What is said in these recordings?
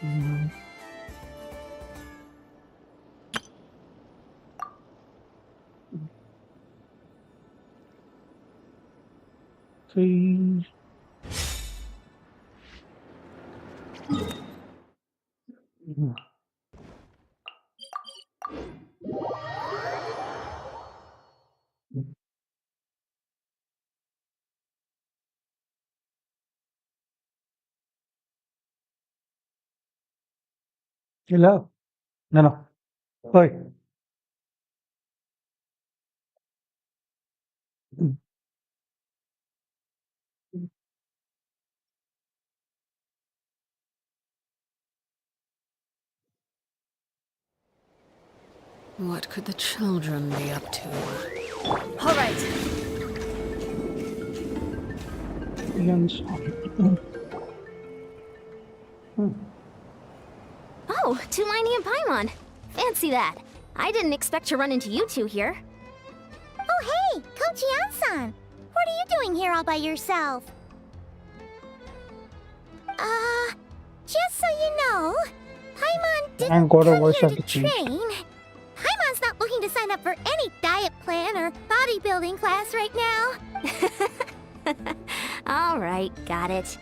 Mm, three. Mm, Hello. No, no. Oi. Mm, What could the children be up to? All right. Yan, sorry. Mm, Oh, Tulani and Paimon. Fancy that. I didn't expect to run into you two here. Oh, hey, Coach Yan-san. What are you doing here all by yourself? Just so you know, Paimon didn't Thank God I come was here at to the cheek. train. Paimon's not looking to sign up for any diet plan or bodybuilding class right now. All right, got it.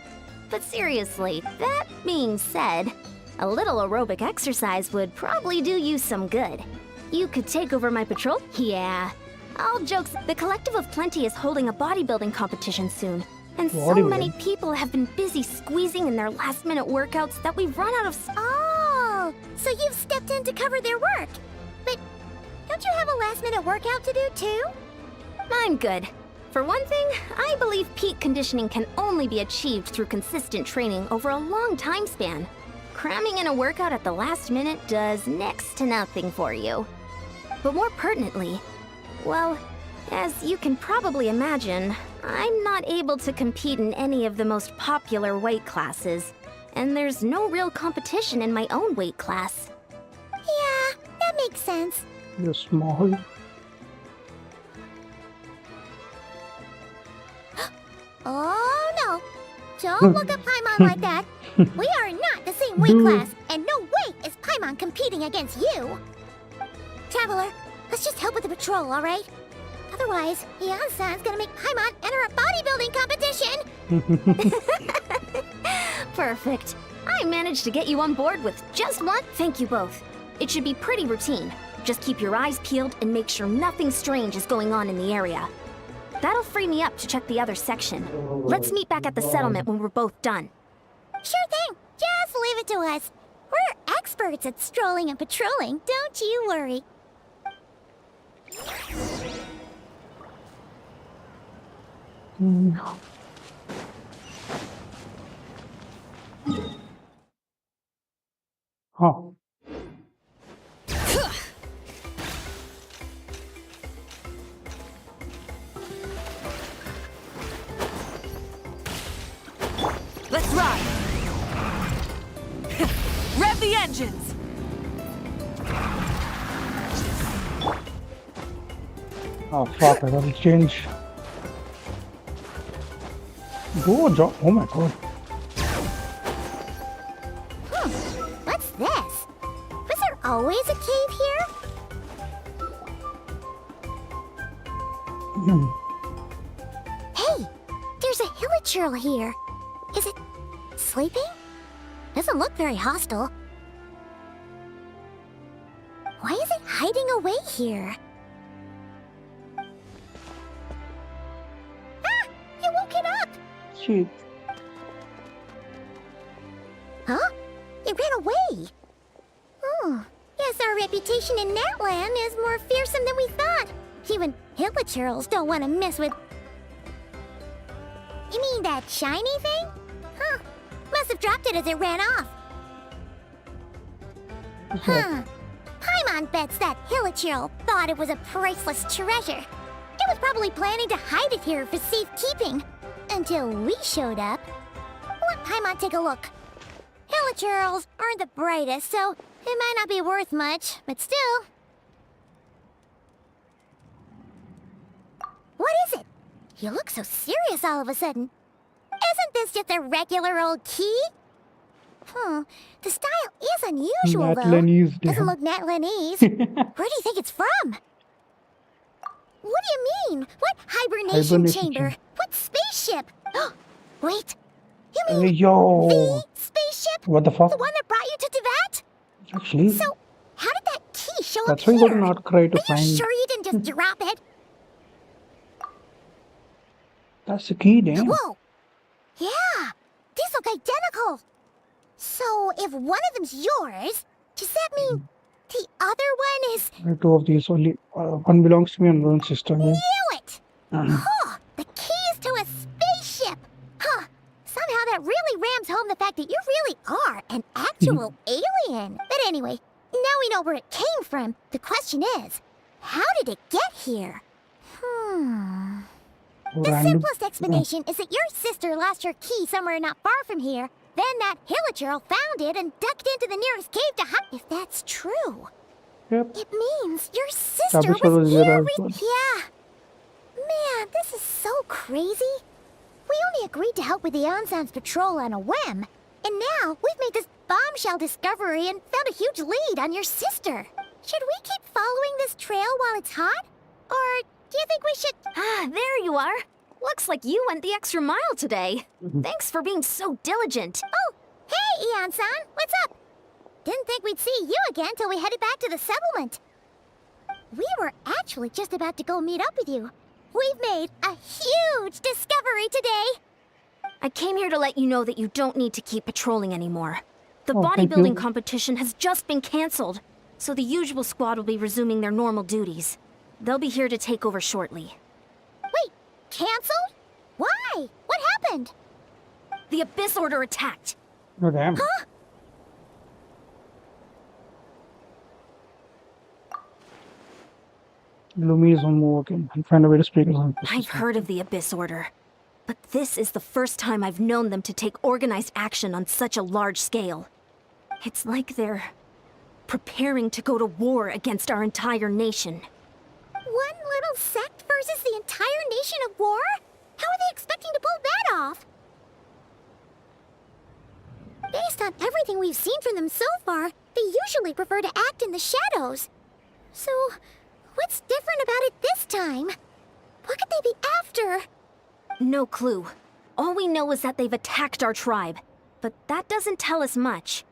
But seriously, that being said, a little aerobic exercise would probably do you some good. You could take over my patrol? Yeah. All jokes, the Collective of Plenty is holding a bodybuilding competition soon. And so many Bodybuilding? people have been busy squeezing in their last-minute workouts that we've run out of Oh, so you've stepped in to cover their work. But don't you have a last-minute workout to do too? I'm good. For one thing, I believe peak conditioning can only be achieved through consistent training over a long time span. Cramming in a workout at the last minute does next to nothing for you. But more pertinently, well, as you can probably imagine, I'm not able to compete in any of the most popular weight classes, and there's no real competition in my own weight class. Yeah, that makes sense. You're small. Oh no! Don't look at Paimon like that. We are not the same weight Dude. class, and no way is Paimon competing against you. Traveler, let's just help with the patrol, all right? Otherwise, Yan-san's gonna make Paimon enter a bodybuilding competition. Perfect. I managed to get you on board with just one. Thank you both. It should be pretty routine. Just keep your eyes peeled and make sure nothing strange is going on in the area. That'll free me up to check the other section. Let's meet back at the settlement when we're both done. Sure thing. Just leave it to us. We're experts at strolling and patrolling. Don't you worry. Mm. Oh. Let's ride. Rev the engines. Oh, fuck. I gotta change. Go drop. Oh my god. What's this? Was there always a cave here? Mm. Hey, there's a hilichurl here. Is it sleeping? Doesn't look very hostile. Why is it hiding away here? Ah! You woke it up! Shit. Huh? It ran away. Oh, guess our reputation in that land is more fearsome than we thought. Even hilichurls don't want to mess with... You mean that shiny thing? Huh. Must have dropped it as it ran off. Huh. Paimon bets that hilichurl thought it was a priceless treasure. It was probably planning to hide it here for safekeeping. Until we showed up. Let Paimon take a look. Hilichurls aren't the brightest, so it might not be worth much, but still. What is it? You look so serious all of a sudden. Isn't this just a regular old key? The style is unusual, though. Natlanese, Doesn't damn. look Natlanese. Where do you think it's from? What do you mean? What hibernation Hibernation chamber? chamber. What spaceship? Wait. You Hey, mean yo. the spaceship? What the fuck? The one that brought you to Tibet? Actually, So, how did that key show that's up why you got here? an outcry to Are you find. sure you didn't just drop it? That's the key, damn. Whoa! Yeah! These look identical! So, if one of them's yours, does that mean the other one is... Two of these only. One belongs to me and one's sister. Yeah. Knew it! Huh! The keys to a spaceship! Huh! Somehow that really rams home the fact that you really are an actual alien. But anyway, now we know where it came from. The question is, how did it get here? The Random. simplest explanation is that your sister lost her key somewhere not far from here. Then that hilichurl found it and ducked into the nearest cave to hide. If that's true, Yep. it means your sister Tabitha was was there here. as well. Yeah. Man, this is so crazy. We only agreed to help with the Ansan's patrol on a whim. And now we've made this bombshell discovery and found a huge lead on your sister. Should we keep following this trail while it's hot? Or do you think we should... Ah, there you are. Looks like you went the extra mile today. Thanks for being so diligent. Oh, hey, Ian-san, what's up? Didn't think we'd see you again till we headed back to the settlement. We were actually just about to go meet up with you. We've made a huge discovery today. I came here to let you know that you don't need to keep patrolling anymore. The Oh, thank you. bodybuilding competition has just been cancelled, so the usual squad will be resuming their normal duties. They'll be here to take over shortly. Wait, canceled? Why? What happened? The Abyss Order attacked. Oh, damn. Lumi is on move again. I'm trying to way to speak or something. I've heard of the Abyss Order, but this is the first time I've known them to take organized action on such a large scale. It's like they're preparing to go to war against our entire nation. One little sect versus the entire nation at war? How are they expecting to pull that off? Based on everything we've seen from them so far, they usually prefer to act in the shadows. So, what's different about it this time? What could they be after? No clue. All we know is that they've attacked our tribe, but that doesn't tell us much.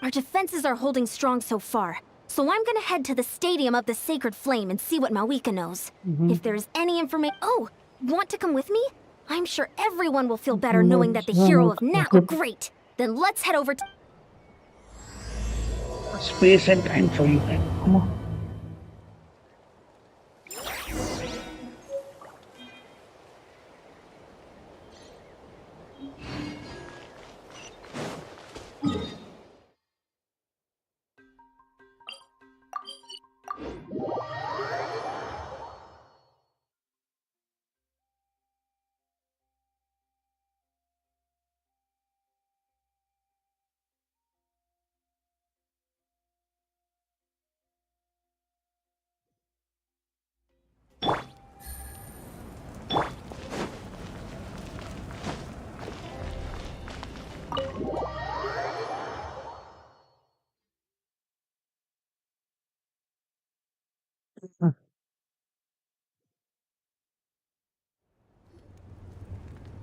Our defenses are holding strong so far, so I'm gonna head to the Stadium of the Sacred Flame and see what Mawika knows. If there's any information— Oh! Want to come with me? I'm sure everyone will feel better knowing that the hero of Nat— Great! Then let's head over to— Space and time for you, man. Come on.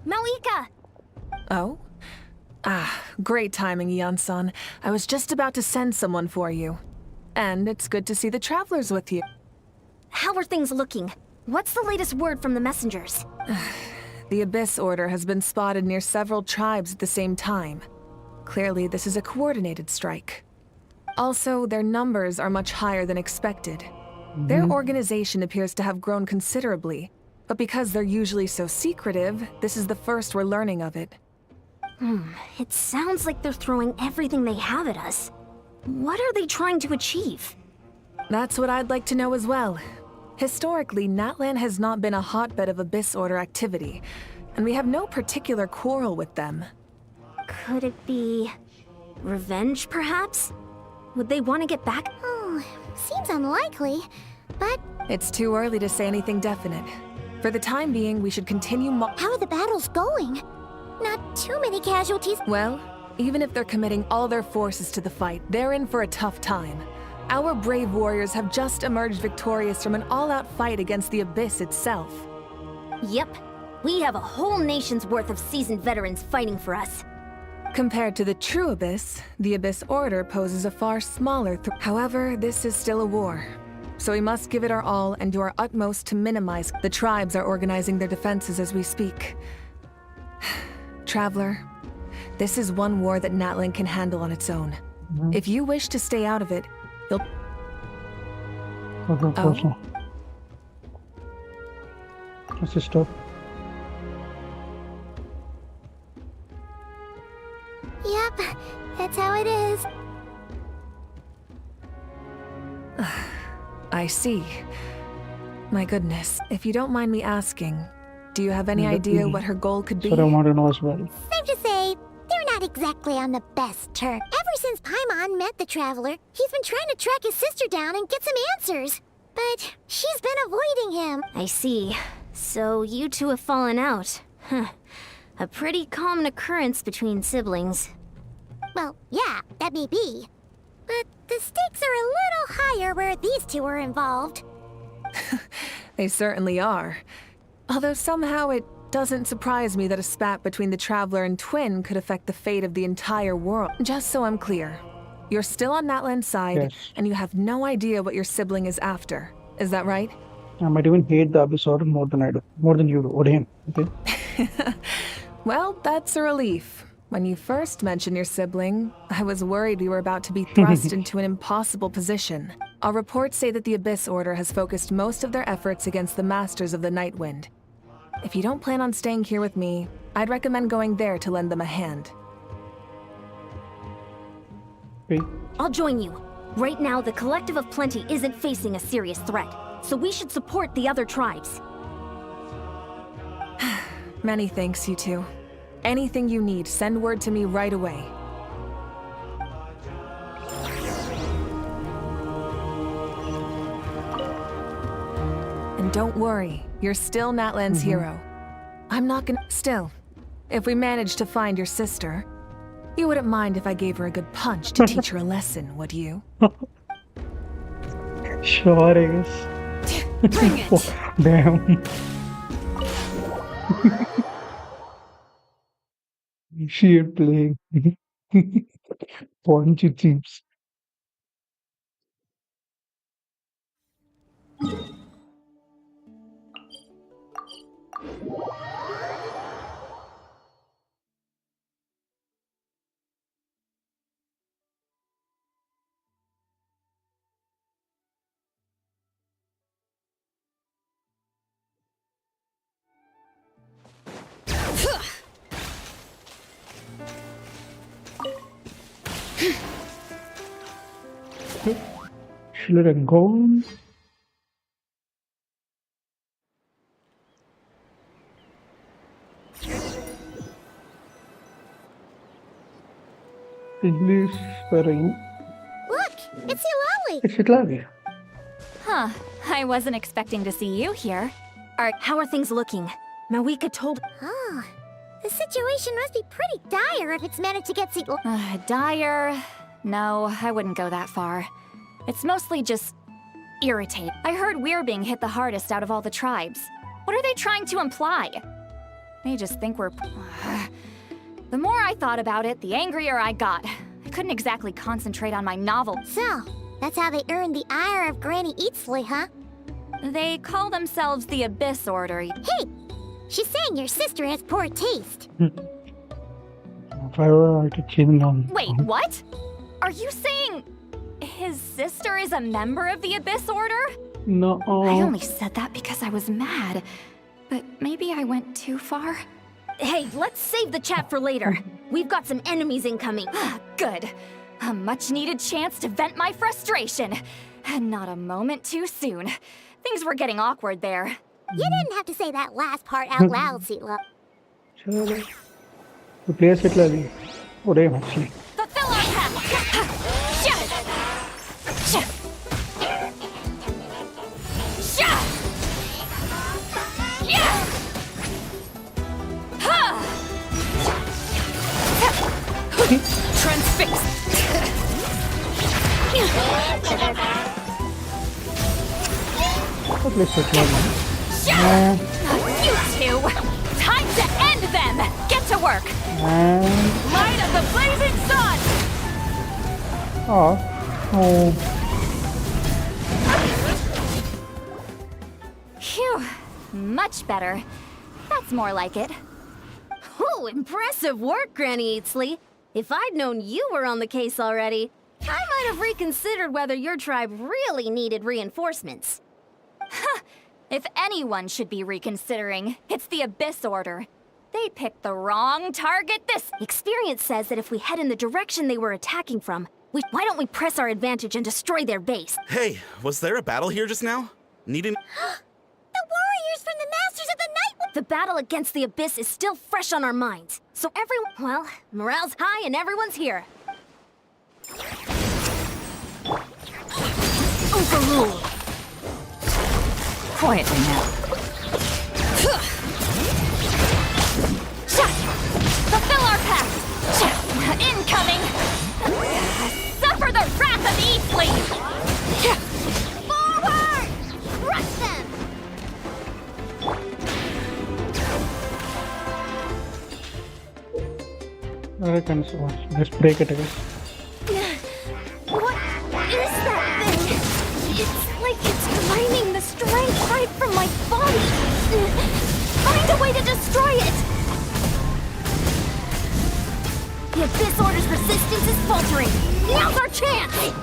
Mawika! Oh? Ah, great timing, Ian-san. I was just about to send someone for you. And it's good to see the travelers with you. How are things looking? What's the latest word from the messengers? The Abyss Order has been spotted near several tribes at the same time. Clearly, this is a coordinated strike. Also, their numbers are much higher than expected. Their organization appears to have grown considerably, but because they're usually so secretive, this is the first we're learning of it. It sounds like they're throwing everything they have at us. What are they trying to achieve? That's what I'd like to know as well. Historically, Natlan has not been a hotbed of Abyss Order activity, and we have no particular quarrel with them. Could it be revenge, perhaps? Would they want to get back? Seems unlikely, but It's too early to say anything definite. For the time being, we should continue how are the battles going? Not too many casualties. Well, Even if they're committing all their forces to the fight, they're in for a tough time. Our brave warriors have just emerged victorious from an all-out fight against the Abyss itself. Yep. We have a whole nation's worth of seasoned veterans fighting for us. Compared to the true Abyss, the Abyss Order poses a far smaller threat. However, this is still a war. So we must give it our all and do our utmost to minimize. The tribes are organizing their defenses as we speak. Traveler, this is one war that Natlan can handle on its own. If you wish to stay out of it, you'll... Oh. Sister. Yep, that's how it is. I see. My goodness, if you don't mind me asking, do you have any idea what her goal could be? So I want to know as well. Safe to say, they're not exactly on the best terms. Ever since Paimon met the Traveler, he's been trying to track his sister down and get some answers. But she's been avoiding him. I see. So you two have fallen out. Huh. A pretty common occurrence between siblings. Well, yeah, that may be. But the stakes are a little higher where these two are involved. They certainly are. Although somehow it doesn't surprise me that a spat between the Traveler and Twin could affect the fate of the entire world. Just so I'm clear, you're still on Natlan's side, Yes. and you have no idea what your sibling is after. Is that right? I might even hate the Abyss Order more than I do. More than you do, or him. Okay? Well, that's a relief. When you first mentioned your sibling, I was worried we were about to be thrust into an impossible position. Our reports say that the Abyss Order has focused most of their efforts against the Masters of the Nightwind. If you don't plan on staying here with me, I'd recommend going there to lend them a hand. Okay. I'll join you. Right now, the Collective of Plenty isn't facing a serious threat, so we should support the other tribes. Many thanks, you two. Anything you need, send word to me right away. And don't worry, you're still Natlan's hero. I'm not gonna... Still, if we manage to find your sister, you wouldn't mind if I gave her a good punch to teach her a lesson, would you? Sure, I guess. Bring it! Oh, damn. She ain't playing. Punch it seems. Should let it go. English spelling. Look, it's Hilali. It's Itlagi. Huh. I wasn't expecting to see you here. How are things looking? Mawika told... Oh, the situation must be pretty dire if it's managed to get Dire? No, I wouldn't go that far. It's mostly just... irritate. I heard we're being hit the hardest out of all the tribes. What are they trying to imply? They just think we're... The more I thought about it, the angrier I got. I couldn't exactly concentrate on my novel. So, that's how they earned the ire of Granny Eatsley, huh? They call themselves the Abyss Order. Hey! She's saying your sister has poor taste. If I were to change on. Wait, what? Are you saying his sister is a member of the Abyss Order? No. I only said that because I was mad. But maybe I went too far. Hey, let's save the chat for later. We've got some enemies incoming. Good. A much-needed chance to vent my frustration. And not a moment too soon. Things were getting awkward there. You didn't have to say that last part out loud, Seatla. Chalo. Replace Itlagi. Oh, damn, actually. Fulfill our path! Transfix! At least it's not. You two! Time to end them! Get to work! And Light of the blazing sun! oh, Phew. Much better. That's more like it. Oh, impressive work, Granny Eatsley. If I'd known you were on the case already, I might have reconsidered whether your tribe really needed reinforcements. If anyone should be reconsidering, it's the Abyss Order. They picked the wrong target this— Experience says that if we head in the direction they were attacking from, why don't we press our advantage and destroy their base? Hey, was there a battle here just now? Needing. The warriors from the Masters of the Night. The battle against the Abyss is still fresh on our minds. So well, morale's high and everyone's here. Overruled. Quietly now. Fulfill our pact! Incoming! Suffer the wrath of Eastleaf! Forward! Crush them! I reckon so. Just break it, I guess. What is that thing? It's like it's draining the strength right from my body. Find a way to destroy it! The Abyss Order's resistance is faltering. Now's our chance!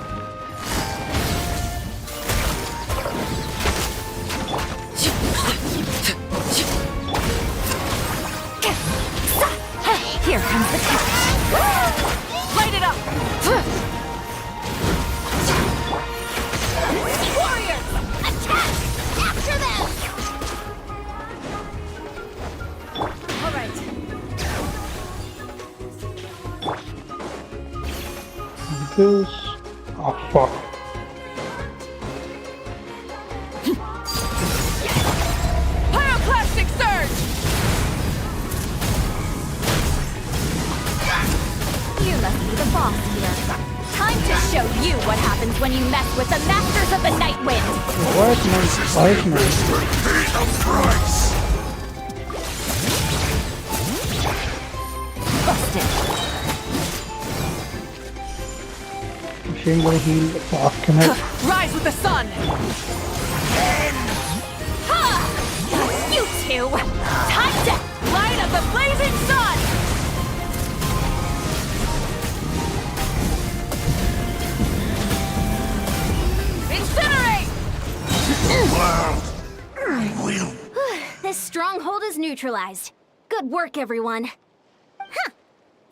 Here comes the catch! Light it up! Warriors! Attack! After them! All right. This. Oh, fuck. Pyroclastic surge! You must be the boss here. Time to show you what happens when you mess with the Masters of the Night Wind! What man? Busted! She ain't gonna heal. Fuck, can I? Rise with the sun! Ha! You two! Time to light up the blazing sun! Incinerate! This stronghold is neutralized. Good work, everyone.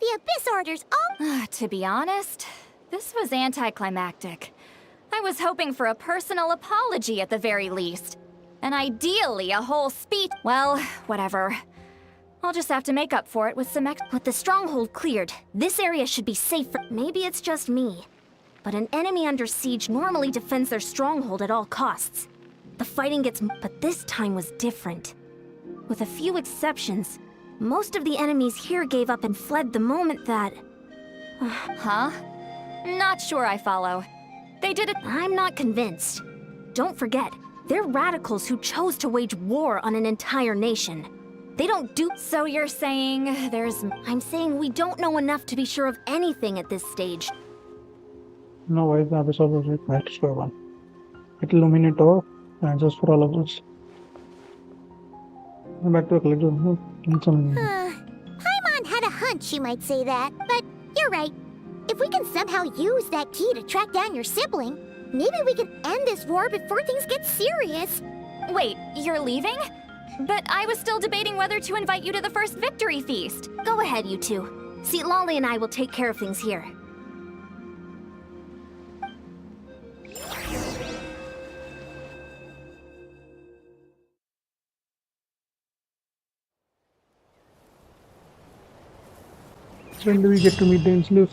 The Abyss Order's all. To be honest, this was anticlimactic. I was hoping for a personal apology at the very least. And ideally, a whole speech. Well, whatever. I'll just have to make up for it with some With the stronghold cleared, this area should be safe for— Maybe it's just me, but an enemy under siege normally defends their stronghold at all costs. The fighting gets— But this time was different. With a few exceptions, most of the enemies here gave up and fled the moment that— Huh? Not sure I follow. They did it. I'm not convinced. Don't forget, they're radicals who chose to wage war on an entire nation. They don't do— So you're saying there's. I'm saying we don't know enough to be sure of anything at this stage. No, why the episode was like back to square one. It'll illuminate all answers for all of us. Back to the collector. Need some. Paimon had a hunch you might say that, but you're right. If we can somehow use that key to track down your sibling, maybe we can end this war before things get serious. Wait, you're leaving? But I was still debating whether to invite you to the first victory feast. Go ahead, you two. See, Lolly and I will take care of things here. When do we get to meet Dainsleif?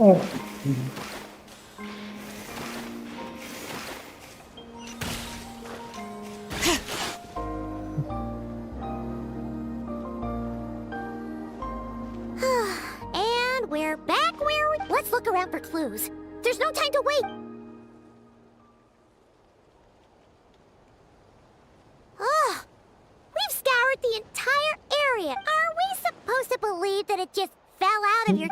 Oh. And we're back where we... Let's look around for clues. There's no time to wait. Ugh. We've scoured the entire area. Are we supposed to believe that it just fell out of your...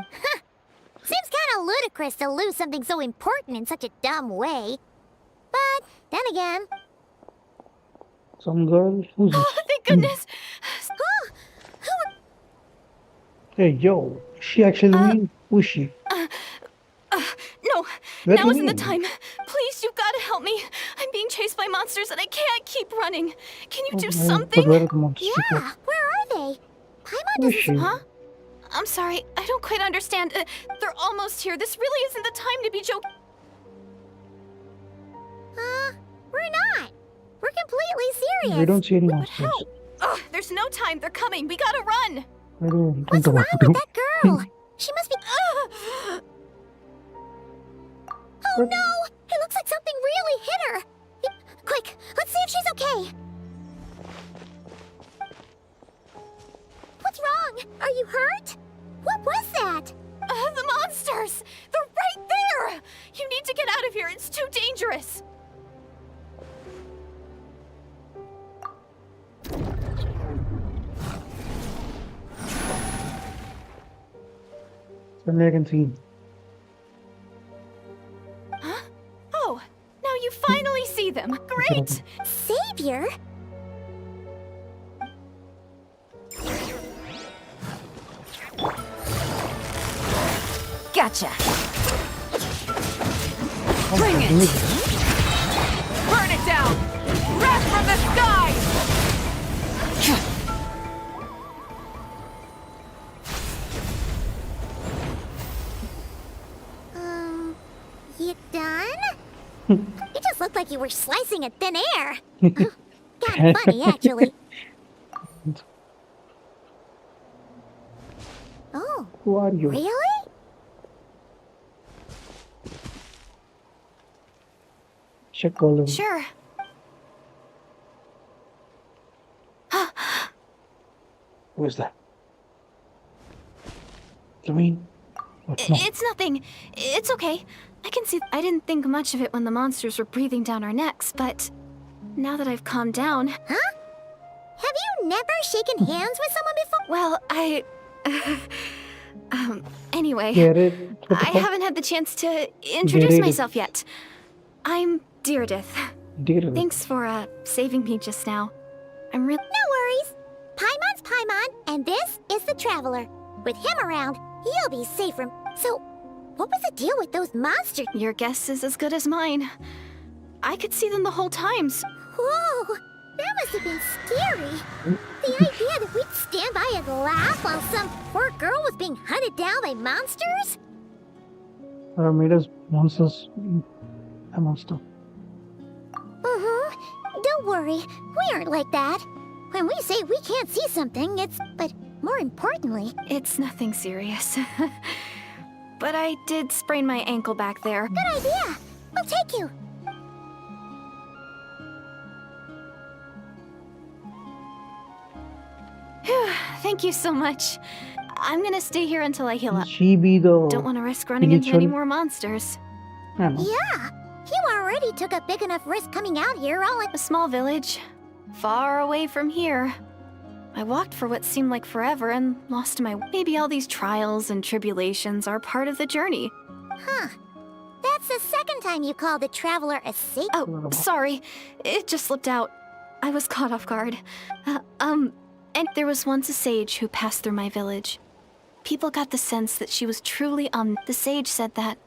Seems kind of ludicrous to lose something so important in such a dumb way. But then again... Some girl who's Oh, thank goodness! Oh, who... Hey yo, is she actually who's she? No, What now do you isn't the mean? time. Please, you've got to help me. I'm being chased by monsters and I can't keep running. Can you do But something? where are the monsters? Yeah, where are they? Paimon Who is doesn't... she? Huh? I'm sorry, I don't quite understand. They're almost here. This really isn't the time to be joking. We're not. We're completely serious. We don't see any But monsters. how? Ugh, there's no time. They're coming. We gotta run. I don't What's know wrong what to with do. that girl? She must be... Ugh. Oh no! It looks like something really hit her! Quick, let's see if she's okay! What's wrong? Are you hurt? What was that? The monsters! They're right there! You need to get out of here. It's too dangerous. Suddenly I can see. Huh? Oh, now you finally see them. Great! Savior? Gotcha. Bring it! Burn it down! Wrath from the sky! You done? It just looked like you were slicing at thin air. Kinda funny, actually. Oh, Who are you? really? Check all of Sure. Who is that? Lorraine? What? No. It's nothing. It's okay. I can see. I didn't think much of it when the monsters were breathing down our necks, but now that I've calmed down, Huh? Have you never shaken hands with someone before? well, anyway, Get it? What the I fuck? haven't had the chance to introduce Get it. myself yet. I'm Deirdith. Did it? Thanks for saving me just now. I'm really. No worries. Paimon's Paimon, and this is the Traveler. With him around, you'll be safe from... So, what was the deal with those monsters? Your guess is as good as mine. I could see them the whole time. Whoa! That must have been scary. The idea that we'd stand by and laugh while some poor girl was being hunted down by monsters? Made us monsters. A monster. Don't worry, we aren't like that. When we say we can't see something, it's... But more importantly... It's nothing serious. But I did sprain my ankle back there. Good idea! We'll take you. Phew, thank you so much. I'm gonna stay here until I heal up. She be the... Don't want to risk running into any Spiritual- more monsters. I don't know. Yeah, you already took a big enough risk coming out here all in... A small village, far away from here. I walked for what seemed like forever and lost my... Maybe all these trials and tribulations are part of the journey. Huh. That's the second time you called the Traveler a saint. Oh, sorry. It just slipped out. I was caught off guard. And there was once a sage who passed through my village. People got the sense that she was truly The sage said that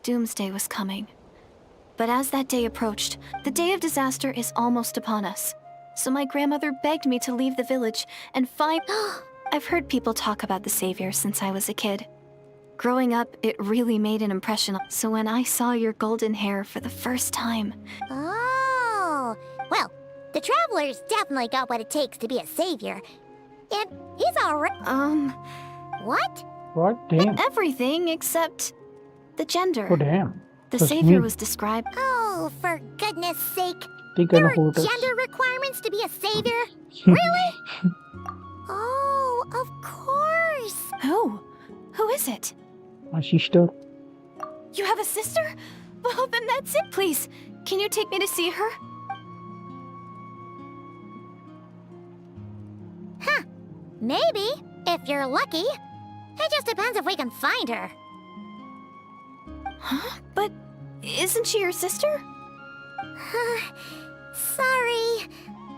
doomsday was coming. But as that day approached, the day of disaster is almost upon us. So my grandmother begged me to leave the village and find... I've heard people talk about the Savior since I was a kid. Growing up, it really made an impression. So when I saw your golden hair for the first time, Oh. Well, the Traveler's definitely got what it takes to be a savior. And he's alright. um... What? What? Damn. everything except The gender. Oh damn. The That's savior me. was described. Oh, for goodness sake. ठीक है There ना are photos. gender requirements to be a savior? Really? Oh, of course. Who? Who is it? My sister. You have a sister? Well, then that's it. Please, can you take me to see her? Maybe, if you're lucky. It just depends if we can find her. Huh? But isn't she your sister? Sorry.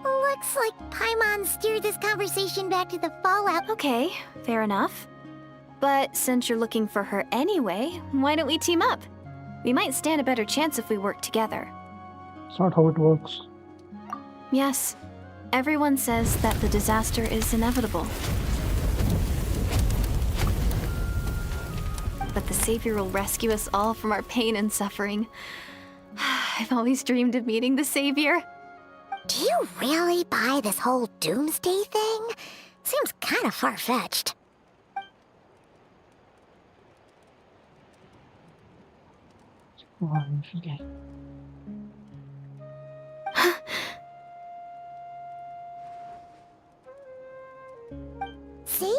Looks like Paimon steered this conversation back to the fallout. Okay, fair enough. But since you're looking for her anyway, why don't we team up? We might stand a better chance if we work together. It's not how it works. Yes, everyone says that the disaster is inevitable. But the Savior will rescue us all from our pain and suffering. I've always dreamed of meeting the Savior. Do you really buy this whole doomsday thing? Seems kind of far-fetched. Okay. See?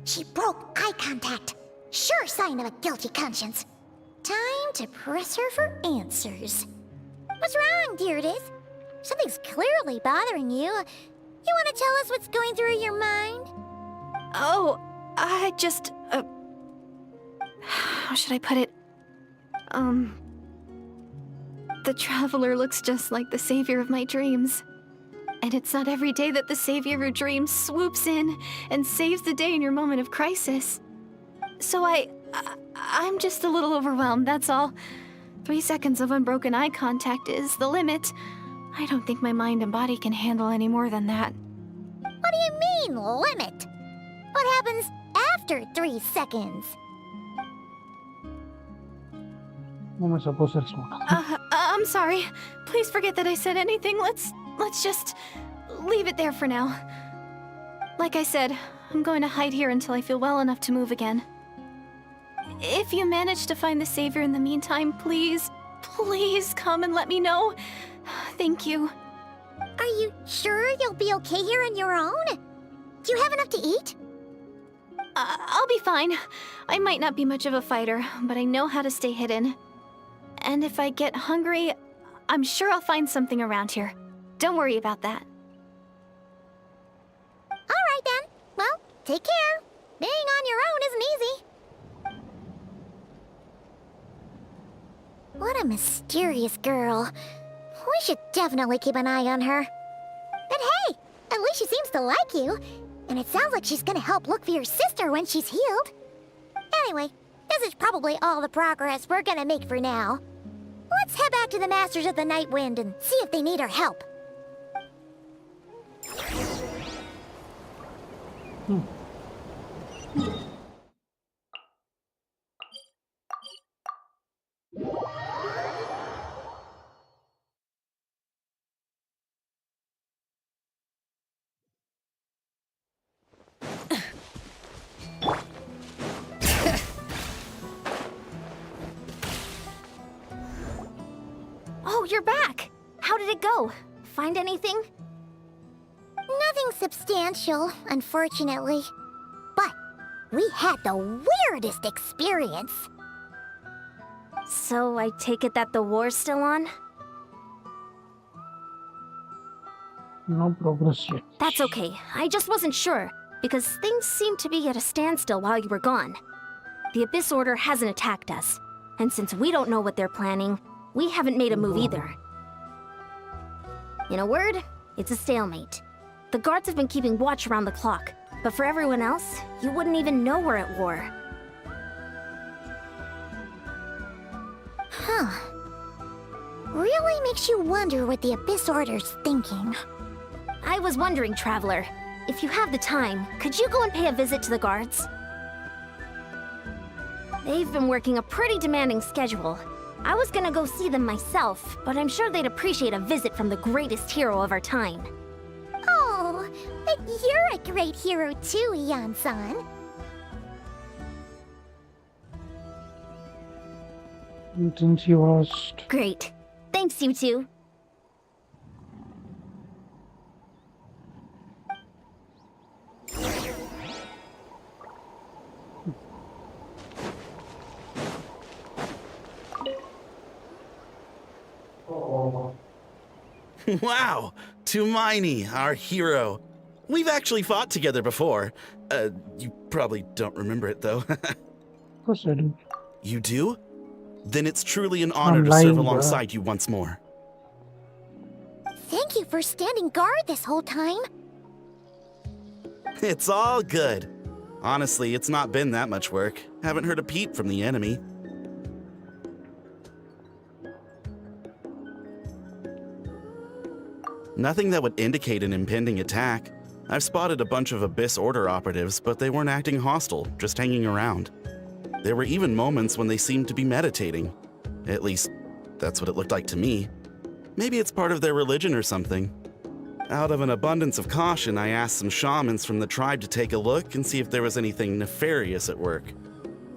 She broke eye contact. Sure sign of a guilty conscience. Time to press her for answers. What's wrong, Deirdis? Something's clearly bothering you. You want to tell us what's going through your mind? Oh, I just, how should I put it? The Traveler looks just like the savior of my dreams. And it's not every day that the savior of your dreams swoops in and saves the day in your moment of crisis. So I'm just a little overwhelmed, that's all. 3 seconds of unbroken eye contact is the limit. I don't think my mind and body can handle any more than that. What do you mean, limit? What happens after 3 seconds? No me supposed to respond. I'm sorry. Please forget that I said anything. Let's just leave it there for now. Like I said, I'm going to hide here until I feel well enough to move again. If you manage to find the Savior in the meantime, please come and let me know. Thank you. Are you sure you'll be okay here on your own? Do you have enough to eat? I'll be fine. I might not be much of a fighter, but I know how to stay hidden. And if I get hungry, I'm sure I'll find something around here. Don't worry about that. All right then. Well, take care. Being on your own isn't easy. What a mysterious girl. We should definitely keep an eye on her. But hey, at least she seems to like you. And it sounds like she's gonna help look for your sister when she's healed. Anyway, this is probably all the progress we're gonna make for now. Let's head back to the Masters of the Night Wind and see if they need our help. Oh, you're back! How did it go? Find anything? Nothing substantial, unfortunately. But we had the weirdest experience. So I take it that the war's still on? No progress yet. That's okay. I just wasn't sure, because things seemed to be at a standstill while you were gone. The Abyss Order hasn't attacked us, and since we don't know what they're planning, we haven't made a move either. In a word, it's a stalemate. The guards have been keeping watch around the clock, but for everyone else, you wouldn't even know we're at war. Huh. Really makes you wonder what the Abyss Order's thinking. I was wondering, Traveler, if you have the time, could you go and pay a visit to the guards? They've been working a pretty demanding schedule. I was gonna go see them myself, but I'm sure they'd appreciate a visit from the greatest hero of our time. Oh, but you're a great hero too, Ian-san. Since you asked. Great. Thanks, you two. Wow! Tumaini, our hero. We've actually fought together before. You probably don't remember it, though. Of course I do. You do? Then it's truly an honor I'm to lying, serve bruh. alongside you once more. Thank you for standing guard this whole time. It's all good. Honestly, it's not been that much work. Haven't heard a peep from the enemy. Nothing that would indicate an impending attack. I've spotted a bunch of Abyss Order operatives, but they weren't acting hostile, just hanging around. There were even moments when they seemed to be meditating. At least, that's what it looked like to me. Maybe it's part of their religion or something. Out of an abundance of caution, I asked some shamans from the tribe to take a look and see if there was anything nefarious at work.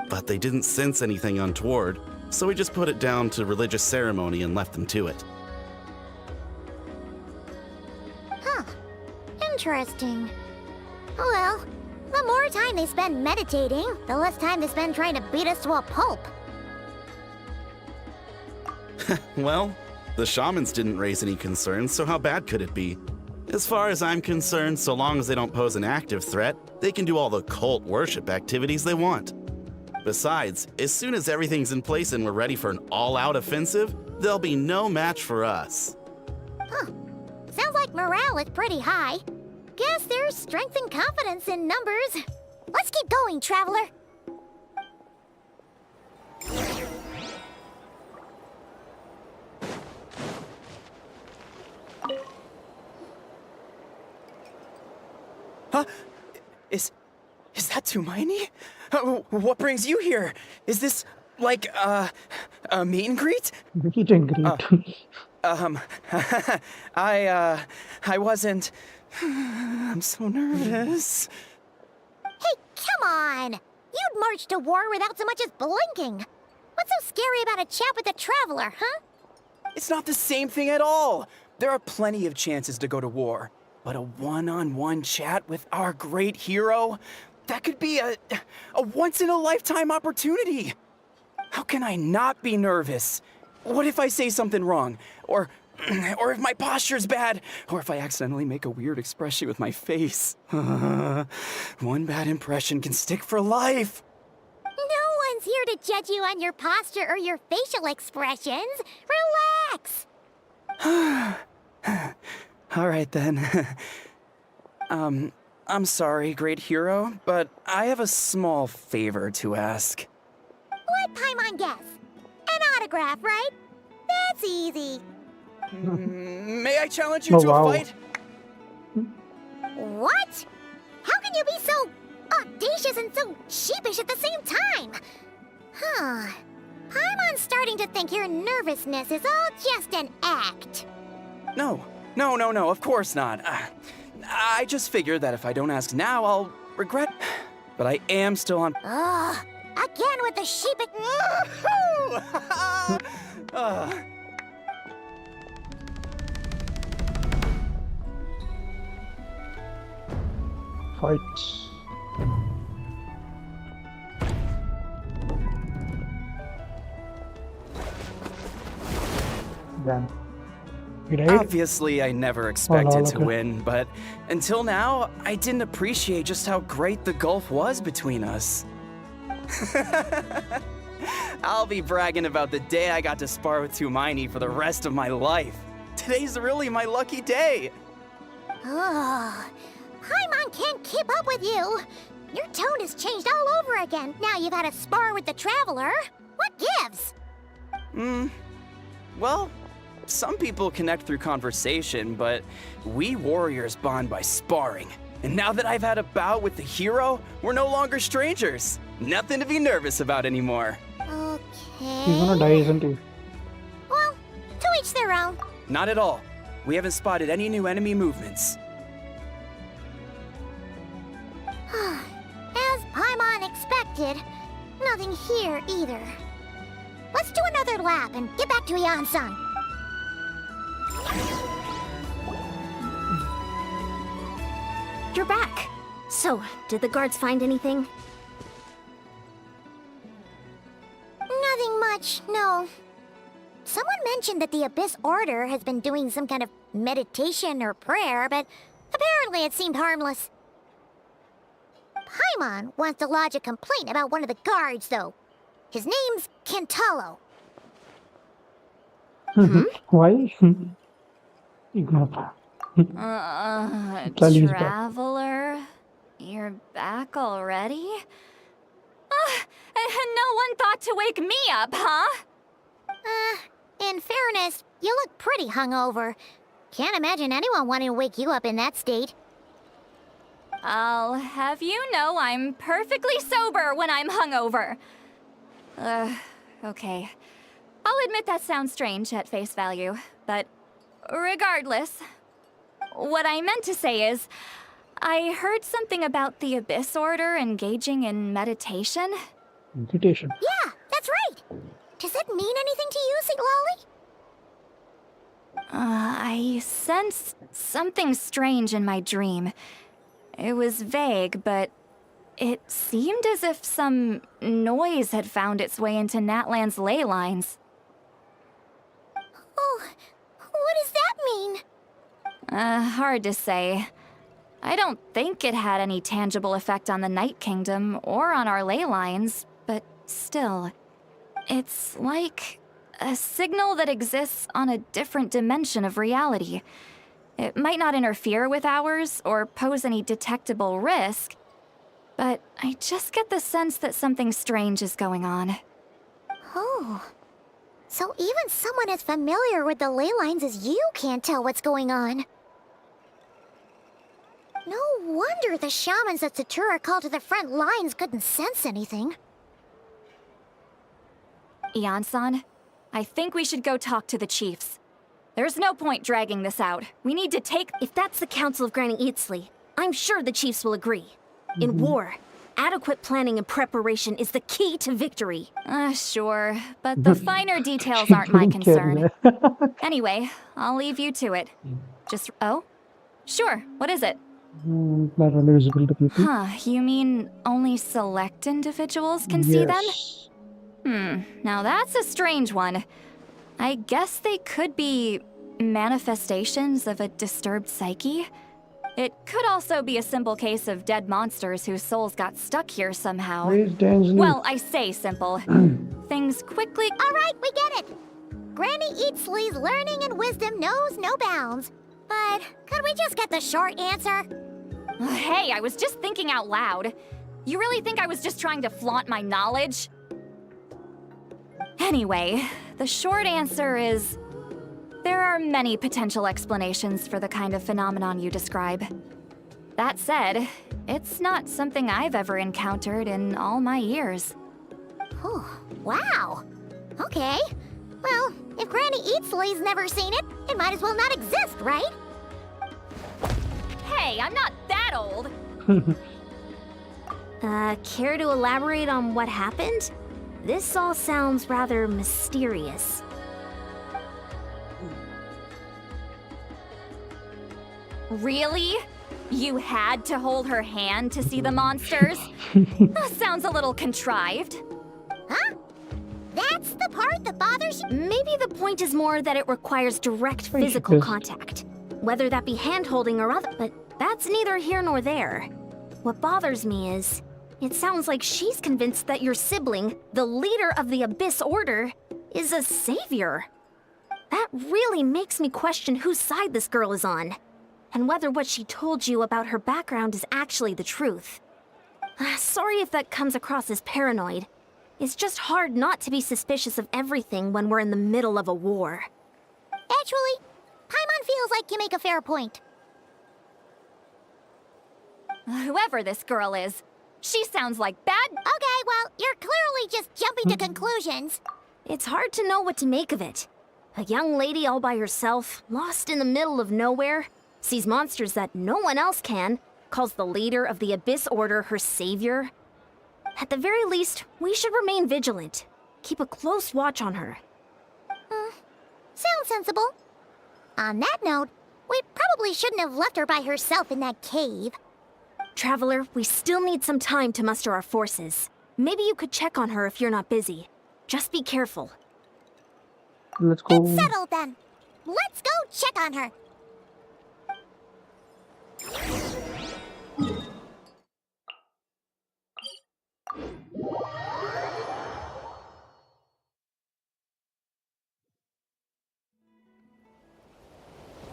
But they didn't sense anything untoward, so we just put it down to religious ceremony and left them to it. Huh. Interesting. Oh well, the more time they spend meditating, the less time they spend trying to beat us to a pulp. Well, the shamans didn't raise any concerns, so how bad could it be? As far as I'm concerned, so long as they don't pose an active threat, they can do all the cult worship activities they want. Besides, as soon as everything's in place and we're ready for an all-out offensive, there'll be no match for us. Huh. Sounds like morale is pretty high. Guess there's strength and confidence in numbers. Let's keep going, Traveler. Huh? Is that Tumaini? What brings you here? Is this, like, a meet and greet? Meet and greet. I wasn't... I'm so nervous. Hey, come on! You'd march to war without so much as blinking. What's so scary about a chat with a Traveler, huh? It's not the same thing at all. There are plenty of chances to go to war. But a one-on-one chat with our great hero? That could be a once-in-a-lifetime opportunity. How can I not be nervous? What if I say something wrong? Or if my posture's bad? Or if I accidentally make a weird expression with my face? One bad impression can stick for life. No one's here to judge you on your posture or your facial expressions. Relax! All right, then. I'm sorry, great hero, but I have a small favor to ask. Let Paimon guess. An autograph, right? That's easy. May I challenge you Oh, to wow. a fight? What? How can you be so audacious and so sheepish at the same time? Huh. Paimon's starting to think your nervousness is all just an act. No, of course not. I just figured that if I don't ask now, I'll regret. But I am still on... Ugh. Again with the sheepish... Fights. Damn. You died? Obviously, I never expected to okay. win, but until now, I didn't appreciate just how great the gulf was between us. I'll be bragging about the day I got to spar with Tumaini for the rest of my life. Today's really my lucky day. Ugh. Paimon can't keep up with you. Your tone has changed all over again. Now you've had a spar with the Traveler. What gives? Well, some people connect through conversation, but we warriors bond by sparring. And now that I've had a bout with the hero, we're no longer strangers. Nothing to be nervous about anymore. Okay. He's gonna die, isn't he? Well, to each their own. Not at all. We haven't spotted any new enemy movements. As Paimon expected, nothing here either. Let's do another lap and get back to Yan-san. You're back. So, did the guards find anything? Nothing much, no. Someone mentioned that the Abyss Order has been doing some kind of meditation or prayer, but apparently it seemed harmless. Paimon wants to lodge a complaint about one of the guards, though. His name's Kentalo. Why? Ignore that. Charlie is back. Traveler? You're back already? No one thought to wake me up, huh? In fairness, you look pretty hungover. Can't imagine anyone wanting to wake you up in that state. I'll have you know I'm perfectly sober when I'm hungover. Okay. I'll admit that sounds strange at face value, but regardless, what I meant to say is, I heard something about the Abyss Order engaging in meditation. Meditation. Yeah, that's right. Does it mean anything to you, Siglali? I sensed something strange in my dream. It was vague, but it seemed as if some noise had found its way into Natlan's ley lines. Oh, what does that mean? Hard to say. I don't think it had any tangible effect on the Night Kingdom or on our ley lines, but still, it's like a signal that exists on a different dimension of reality. It might not interfere with ours or pose any detectable risk, but I just get the sense that something strange is going on. Oh. So even someone as familiar with the ley lines as you can't tell what's going on. No wonder the shamans that Satura called to the front lines couldn't sense anything. Yan-san, I think we should go talk to the chiefs. There's no point dragging this out. We need to take... If that's the Council of Granny Eatsley, I'm sure the chiefs will agree. In war, adequate planning and preparation is the key to victory. Sure, but the finer details aren't my concern. Anyway, I'll leave you to it. Just... Oh? Sure, what is it? Not only visible to people. Huh, you mean only select individuals can see them? Now that's a strange one. I guess they could be manifestations of a disturbed psyche. It could also be a simple case of dead monsters whose souls got stuck here somehow. Where's Dainsleif? Well, I say simple. Things quickly... All right, we get it. Granny Eatsley's learning and wisdom knows no bounds. But could we just get the short answer? Hey, I was just thinking out loud. You really think I was just trying to flaunt my knowledge? Anyway, the short answer is... there are many potential explanations for the kind of phenomenon you describe. That said, it's not something I've ever encountered in all my years. Oh, wow. Okay. Well, if Granny Eatsley's never seen it, it might as well not exist, right? Hey, I'm not that old! Care to elaborate on what happened? This all sounds rather mysterious. Really? You had to hold her hand to see the monsters? That sounds a little contrived. Huh? That's the part that bothers you? Maybe the point is more that it requires direct physical contact. Whether that be hand-holding or other, but that's neither here nor there. What bothers me is, it sounds like she's convinced that your sibling, the leader of the Abyss Order, is a savior. That really makes me question whose side this girl is on, and whether what she told you about her background is actually the truth. Sorry if that comes across as paranoid. It's just hard not to be suspicious of everything when we're in the middle of a war. Actually, Paimon feels like you make a fair point. Whoever this girl is, she sounds like bad... Okay, well, you're clearly just jumping to conclusions. It's hard to know what to make of it. A young lady all by herself, lost in the middle of nowhere, sees monsters that no one else can, calls the leader of the Abyss Order her savior. At the very least, we should remain vigilant. Keep a close watch on her. Sounds sensible. On that note, we probably shouldn't have left her by herself in that cave. Traveler, we still need some time to muster our forces. Maybe you could check on her if you're not busy. Just be careful. Let's go. It's settled then. Let's go check on her.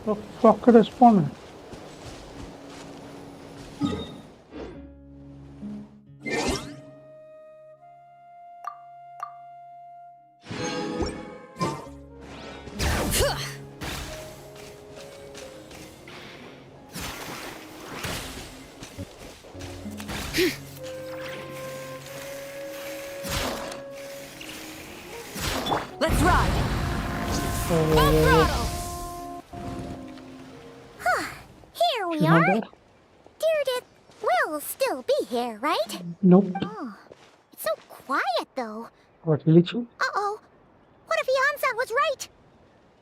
The fuck could I spawn? Let's ride! Here we She's are. not there? Deirdre will still be here, right? Nope. Oh, it's so quiet though. What, really true? Uh-oh. What if Iansan was right?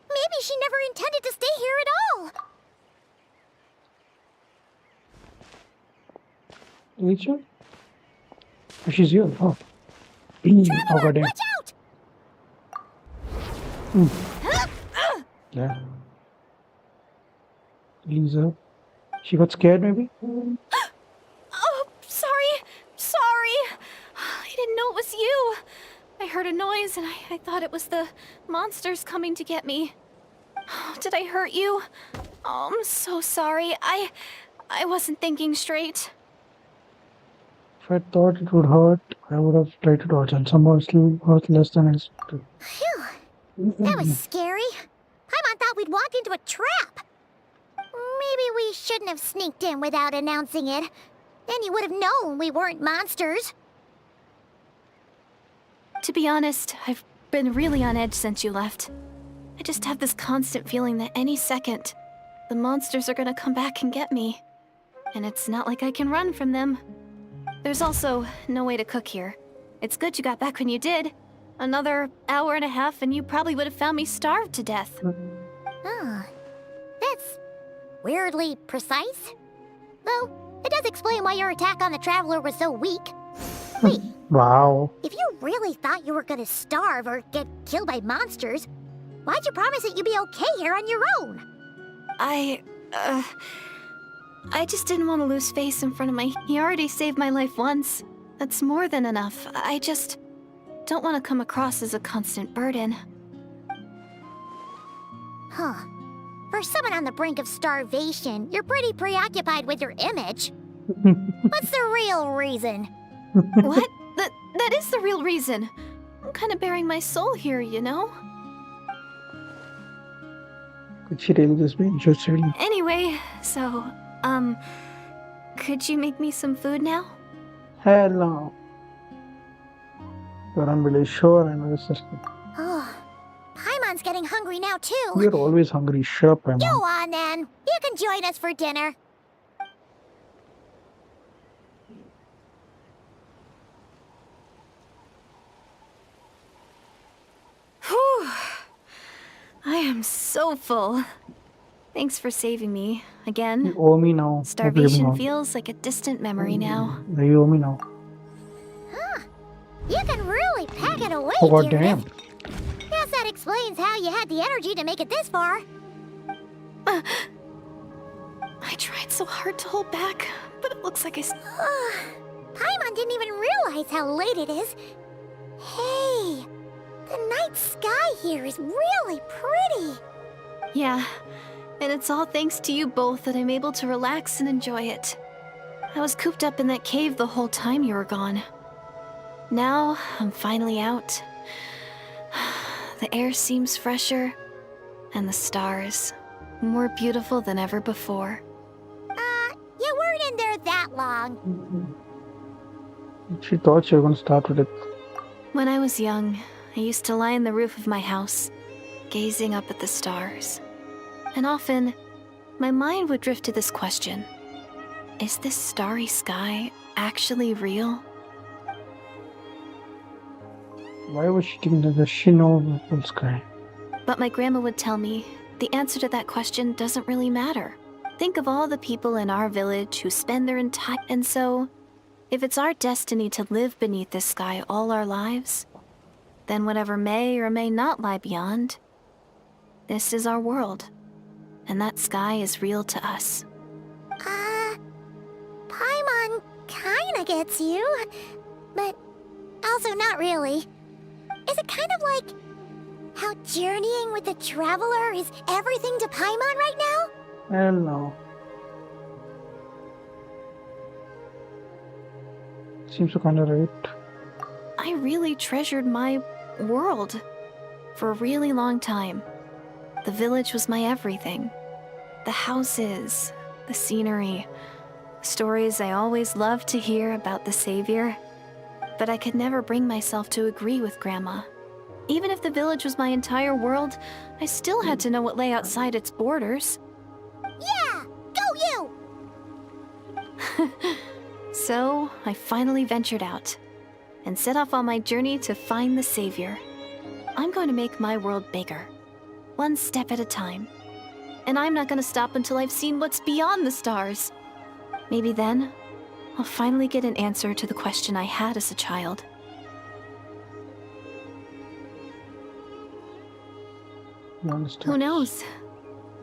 Maybe she never intended to stay here at all. Really true? Oh, she's here. Oh. Oh, Traveler, goddamn. watch out! Yeah. Lisa. She got scared, maybe? Oh, sorry. I didn't know it was you. I heard a noise and I thought it was the monsters coming to get me. Did I hurt you? Oh, I'm so sorry. I wasn't thinking straight. If I thought it would hurt, I would have tried to dodge, and somehow it still hurt less than I expected. Phew, that was scary. Paimon thought we'd walked into a trap. Maybe we shouldn't have sneaked in without announcing it. Then you would have known we weren't monsters. To be honest, I've been really on edge since you left. I just have this constant feeling that any second, the monsters are gonna come back and get me. And it's not like I can run from them. There's also no way to cook here. It's good you got back when you did. Another hour and a half and you probably would have found me starved to death. Oh, that's weirdly precise. Though, it does explain why your attack on the Traveler was so weak. Wait, Wow. if you really thought you were gonna starve or get killed by monsters, why'd you promise that you'd be okay here on your own? I just didn't want to lose face in front of my... He already saved my life once. That's more than enough. I just don't want to come across as a constant burden. Huh. For someone on the brink of starvation, you're pretty preoccupied with your image. What's the real reason? What? That is the real reason. I'm kind of bearing my soul here, you know? Could she really just be interested? Anyway, so, could you make me some food now? Hell no. But I'm really sure I know this system. Oh, Paimon's getting hungry now too. You're always hungry. Shut up, Emma. Go on then. You can join us for dinner. Whew. I am so full. Thanks for saving me, again. You owe me now. Starvation feels like a distant memory now. You owe me now. You can really pack it away, Oh, Deirdre. goddamn. Guess that explains how you had the energy to make it this far. I tried so hard to hold back, but it looks like Paimon didn't even realize how late it is. Hey, the night sky here is really pretty. Yeah, and it's all thanks to you both that I'm able to relax and enjoy it. I was cooped up in that cave the whole time you were gone. Now, I'm finally out. The air seems fresher, and the stars more beautiful than ever before. You weren't in there that long. She thought you were going to start with it. When I was young, I used to lie on the roof of my house, gazing up at the stars. And often, my mind would drift to this question. Is this starry sky actually real? Why was she thinking that she know the full sky? But my grandma would tell me the answer to that question doesn't really matter. Think of all the people in our village who spend their entire... And so, if it's our destiny to live beneath this sky all our lives, then whatever may or may not lie beyond, this is our world. And that sky is real to us. Paimon kinda gets you, but also not really. Is it kind of like how journeying with the Traveler is everything to Paimon right now? Hell no. Seems so kind of right. I really treasured my world for a really long time. The village was my everything. The houses, the scenery, stories I always loved to hear about the Savior. But I could never bring myself to agree with Grandma. Even if the village was my entire world, I still had to know what lay outside its borders. Yeah! Go you! So, I finally ventured out and set off on my journey to find the Savior. I'm going to make my world bigger, one step at a time. And I'm not going to stop until I've seen what's beyond the stars. Maybe then, I'll finally get an answer to the question I had as a child. Who knows?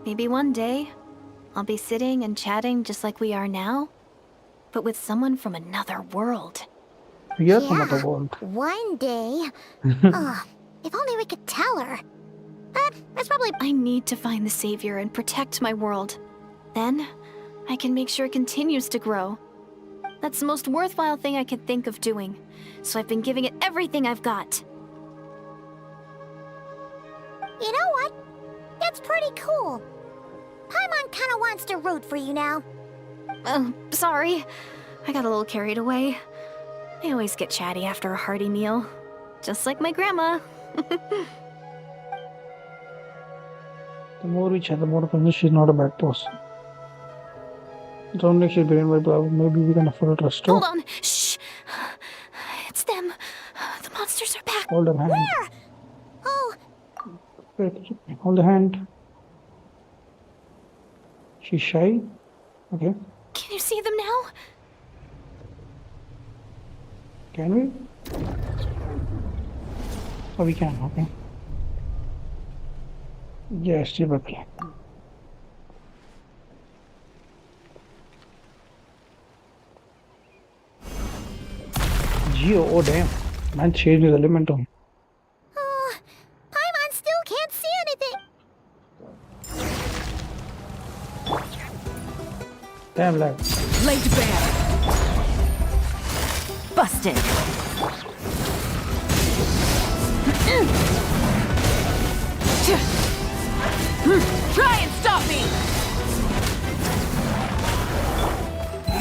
Maybe one day, I'll be sitting and chatting just like we are now, but with someone from another world. We are from another world. One day. If only we could tell her. But that's probably... I need to find the Savior and protect my world. Then, I can make sure it continues to grow. That's the most worthwhile thing I could think of doing, so I've been giving it everything I've got. You know what? That's pretty cool. Paimon kinda wants to root for you now. Oh, sorry. I got a little carried away. I always get chatty after a hearty meal. Just like my grandma. The more we chat, the more convinced she's not a bad person. It's only she's brain wiped out. Maybe we can afford a trust her. Hold on. Shh. It's them. The monsters are back. Hold her hand. Where? Oh, Wait, hold the hand. She's shy. Okay. Can you see them now? Can we? Oh, we can. Okay. Yes, still okay. Geo, oh damn. Man changed his element on. Paimon still can't see anything. Damn lag. Laid bare. Busted. Try and stop me!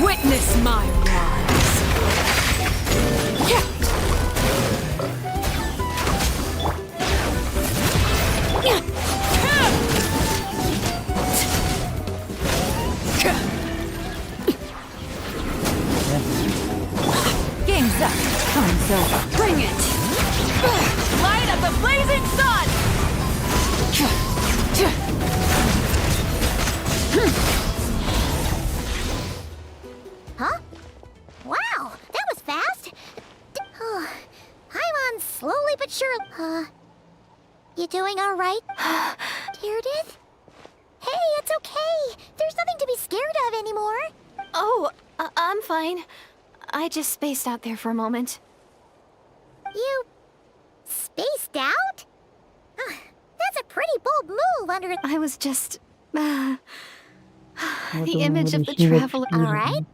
Witness my rise. Game's up. Time's over. Bring it! Light up the blazing sun! Huh? Wow, that was fast. Paimon's slowly but surely. You doing all right, Deirdith? Hey, it's okay. There's nothing to be scared of anymore. Oh, I'm fine. I just spaced out there for a moment. You spaced out? That's a pretty bold move under... I was just... the don't image of really the see what traveler... you- Alright.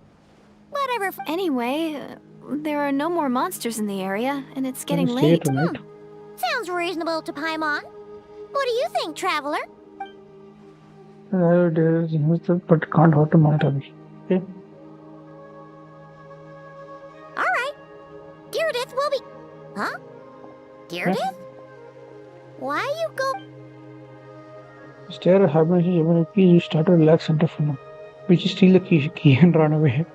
Whatever. Anyway, there are no more monsters in the area, and it's getting Can we stay late. tonight? Sounds reasonable to Paimon. What do you think, Traveler? There is invested, but can't hurt to monitor me. Okay. Alright. Deirdith will be... Huh? Deirdith? Why you go... Stare at happiness is even a key. You start to relax center for now. Which is steal the key and run away.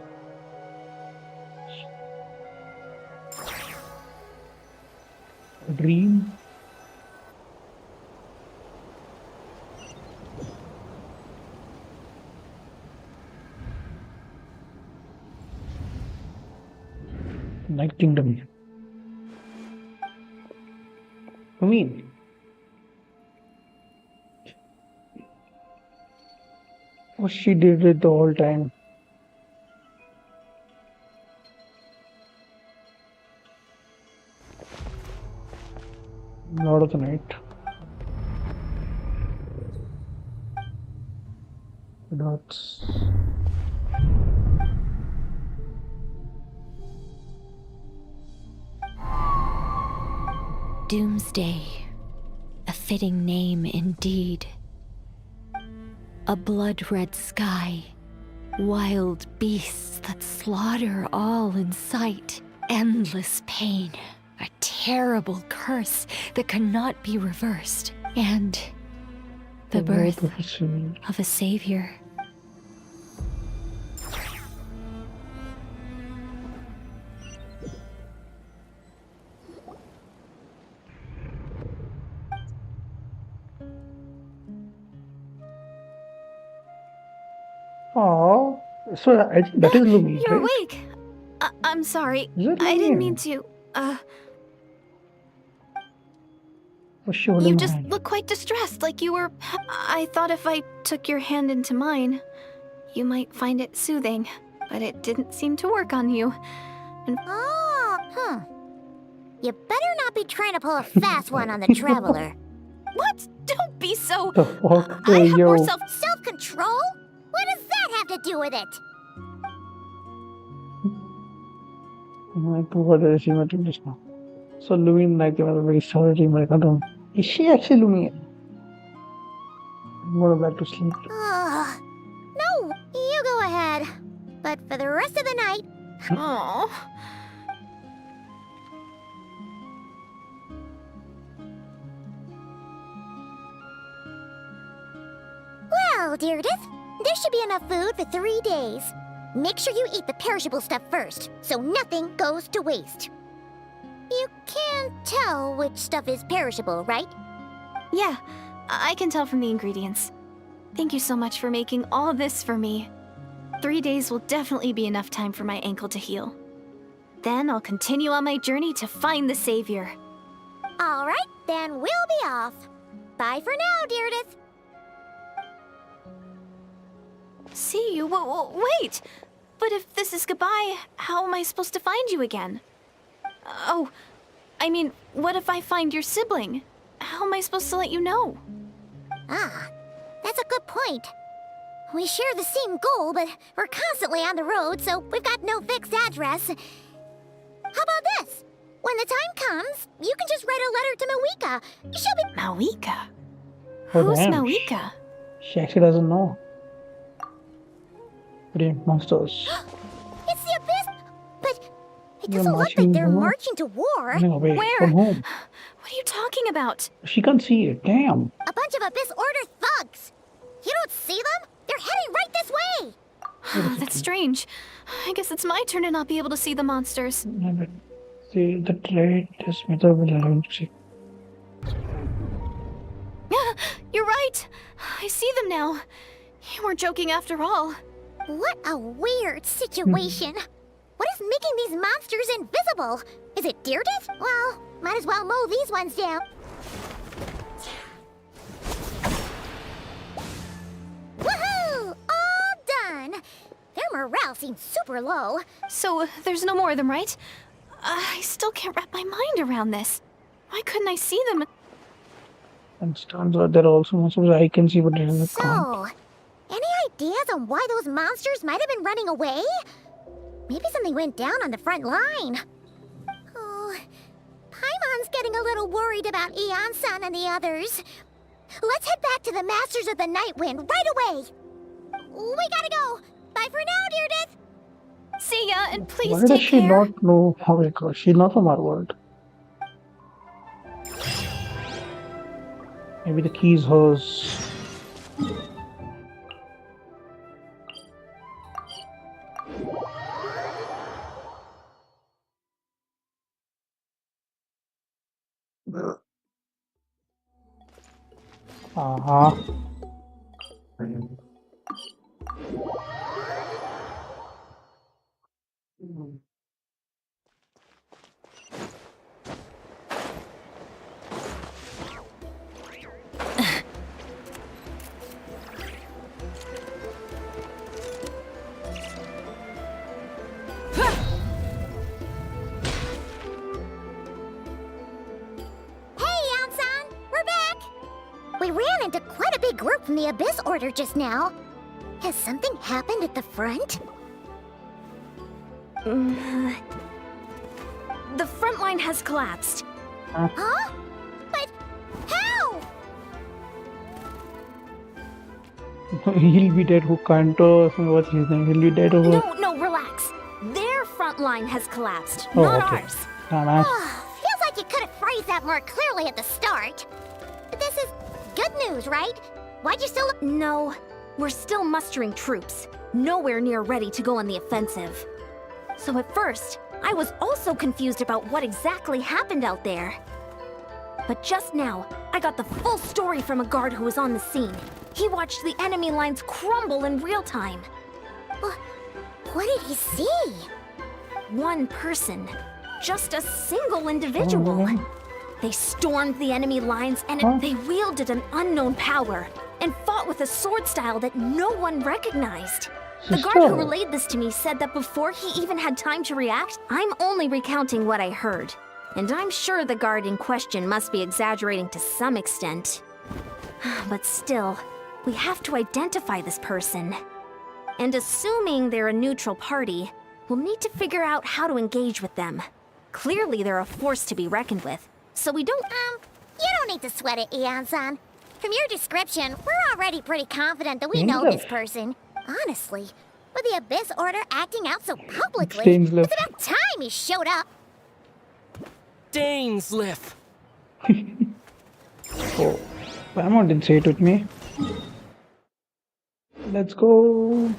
dream. Night Kingdom. I mean, what she did it the whole time. Lord of the Night. Dots. Doomsday. A fitting name indeed. A blood-red sky. Wild beasts that slaughter all in sight. Endless pain. A terrible curse that cannot be reversed. And the birth of a savior. Oh, so I think that is Lumi, You're right? awake! I'm sorry. Is it I didn't Lumi? mean to. What's she holding You my just hand? look quite distressed, like you were. I thought if I took your hand into mine, you might find it soothing, but it didn't seem to work on you. You better not be trying to pull a fast one on the traveler. What? Don't be so. The fuck? I Hey, have more yo. Self-control? What does that have to do with it? My God, is she making this now? So Lumi like they were very sorry, my God. Is she actually Lumi? I'm going back to sleep. No, you go ahead. But for the rest of the night, Oh. well, Deirdre, there should be enough food for 3 days. Make sure you eat the perishable stuff first, so nothing goes to waste. You can't tell which stuff is perishable, right? Yeah, I can tell from the ingredients. Thank you so much for making all this for me. 3 days will definitely be enough time for my ankle to heal. Then I'll continue on my journey to find the savior. All right, then we'll be off. Bye for now, Deirdre. See you? Wait! But if this is goodbye, how am I supposed to find you again? Oh, I mean, what if I find your sibling? How am I supposed to let you know? That's a good point. We share the same goal, but we're constantly on the road, so we've got no fixed address. How about this? When the time comes, you can just write a letter to Mawika. She'll be... Mawika? Oh, Who's damn. Mawika? She actually doesn't know. Brilliant monsters. It's the Abyss! But it They're doesn't look like marching they're over? marching to war. Running away Where? from home. What are you talking about? She can't see it. Damn. A bunch of Abyss Order thugs. You don't see them? They're heading right this way. That's strange. I guess it's my turn to not be able to see the monsters. See, the trade is method will allow you to see. You're right. I see them now. You weren't joking after all. What a weird situation. What is making these monsters invisible? Is it Deirdre? Well, might as well mow these ones down. Woohoo! All done. Their morale seems super low. So, there's no more of them, right? I still can't wrap my mind around this. Why couldn't I see them? And stands out there also monsters I can see, but they can't. So, any ideas on why those monsters might have been running away? Maybe something went down on the front line. Oh, Paimon's getting a little worried about Eon-san and the others. Let's head back to the Masters of the Night Wind right away. We gotta go. Bye for now, Deirdre. See ya, and please Why does take she care. not know how it goes? She's not from our world. Maybe the key is hers. Uh-huh. Hey, Yansan! We're back! We ran into quite a big group from the Abyss Order just now. Has something happened at the front? The front line has collapsed. Huh? But how? He'll be dead. Who can't? What's his name? He'll be dead over. No, relax. Their front line has collapsed, Oh, not okay. ours. Nice. Feels like you could have phrased that more clearly at the start. But this is good news, right? Why'd you still... No, we're still mustering troops. Nowhere near ready to go on the offensive. So at first, I was also confused about what exactly happened out there. But just now, I got the full story from a guard who was on the scene. He watched the enemy lines crumble in real time. What did he see? One person. Just a single individual. They stormed the enemy lines and they wielded an unknown power and fought with a sword style that no one recognized. The guard who relayed this to me said that before he even had time to react, I'm only recounting what I heard. And I'm sure the guard in question must be exaggerating to some extent. But still, we have to identify this person. And assuming they're a neutral party, we'll need to figure out how to engage with them. Clearly they're a force to be reckoned with, so we don't... You don't need to sweat it, Ian-san. From your description, we're already pretty confident that we know this person. Honestly, with the Abyss Order acting out so publicly, Dainsleif. it's about time he showed up. Dainsleif! Oh, Paimon didn't say it with me. Let's go.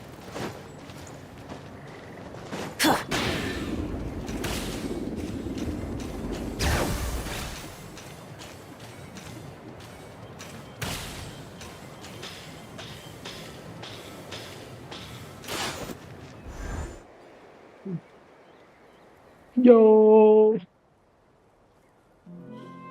Yo.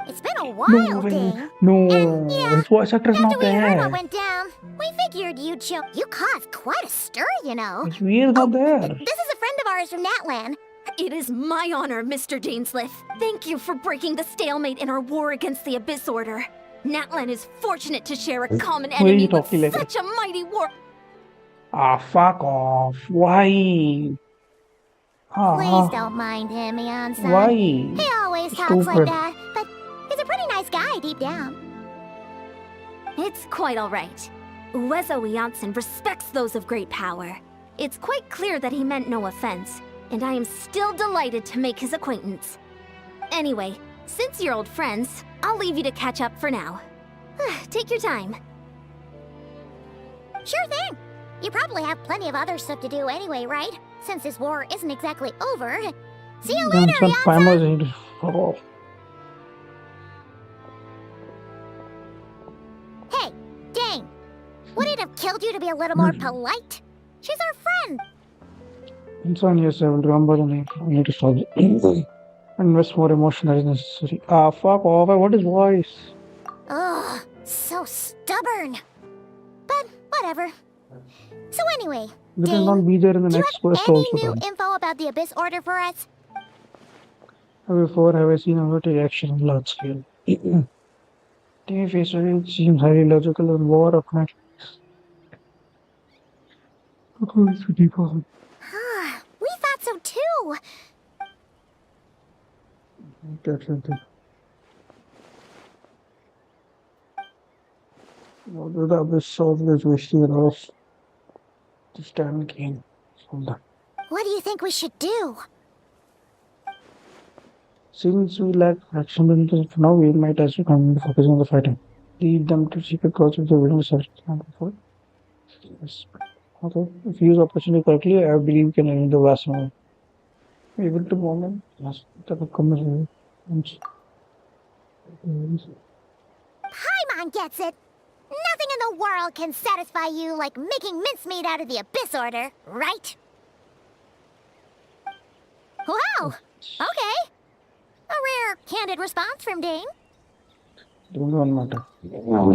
It's been a No while, way. Dane. No. And yeah, His voice actor's After not we heard what there. went down, we figured you'd show. You caused quite a stir, you know. His is not there. This is a friend of ours from Natlan. It is my honor, Mr. Dainsleif. Thank you for breaking the stalemate in our war against the Abyss Order. Natlan is fortunate to share a common Why are you enemy with talking like such a mighty war. Ah, fuck off. Why? Please don't mind him, Ian-san. Why? He always talks like Stupid. that, but he's a pretty nice guy deep down. It's quite all right. Uezo Janssen respects those of great power. It's quite clear that he meant no offense, and I am still delighted to make his acquaintance. Anyway, since you're old friends, I'll leave you to catch up for now. Take your time. Sure thing. You probably have plenty of other stuff to do anyway, right? Since this war isn't exactly over. See you later, Some Ian-san. Paimon is fuck off. Hey, Dane. Would it have killed you to be a little more polite? She's our friend. Insan, yes, I will remember the name. I need to solve it. Invest more emotion as necessary. Ah, fuck off. What is voice? Ugh, so stubborn. But whatever. So anyway, They will Dane, not be there in the do you next have quest any also. new Then. info about the Abyss Order for us? Before have I seen how to take action on large scale? Team face it seems highly logical and war of matrix. We thought so too. Definitely. What would the abyss of this wishing off to stand king from that? What do you think we should do? Since we lack action in this for now, we might as well come focus on the fighting. Lead them to secret projects the building search. Yes. Okay. If you use opportunity correctly, I believe we can end the vast amount. Able to moment. Yes. Paimon gets it. Nothing in the world can satisfy you like making mincemeat out of the Abyss Order, right? Wow! Okay. A rare, candid response from Dane. Don't matter. Well,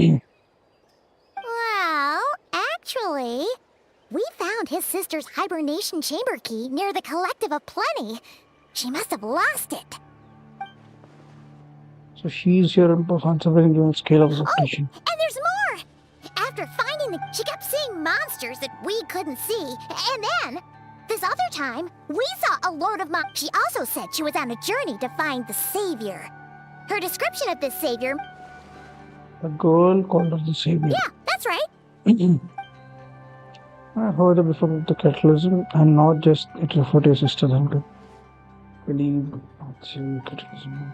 actually, we found his sister's hibernation chamber key near the Collective of Plenty. She must have lost it. So she's here on something on scale of expectation. And there's more! After finding she kept seeing monsters that we couldn't see. And then, this other time, we saw a Lord of She also said she was on a journey to find the Savior. Her description of this Savior... A girl called her the Savior. Yeah, that's right. I heard before of the catalysm, and not just it referred to your sister, then to believe catalysm.